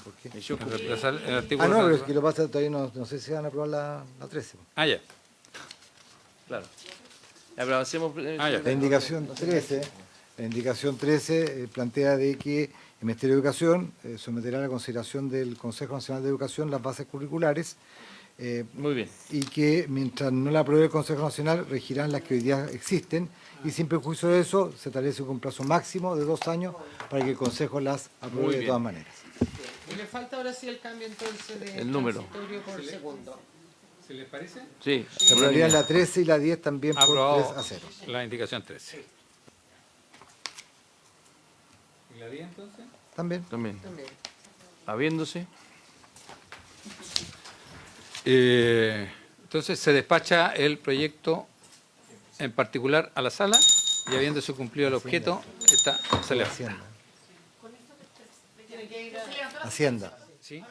¿Por qué? Reemplazar el artículo. No, pero es que lo pasa todavía no sé si van a aprobar la 13. Ah, ya. Claro. Ya, pero avancemos. Ah, ya. La indicación 13 plantea de que El Ministerio de Educación someterá a la consideración del Consejo Nacional de Educación las bases curriculares Muy bien. y que mientras no la apruebe el Consejo Nacional regirán las que hoy día existen y sin perjuicio de eso se establece un plazo máximo de 2 años para que el Consejo las Muy apruebe de bien. todas maneras. Y le falta ahora sí el cambio entonces de El número. transitorio por segundo. ¿Se les parece? Sí. Se aprobarían la 13 y la 10 también por Aprobado 3-0. la indicación 13. ¿Y la 10 entonces? También. También. También. Habiéndose. Entonces se despacha el proyecto en particular a la sala y habiéndose cumplido el objeto, se levanta. Hacienda. Hacienda. ¿Sí?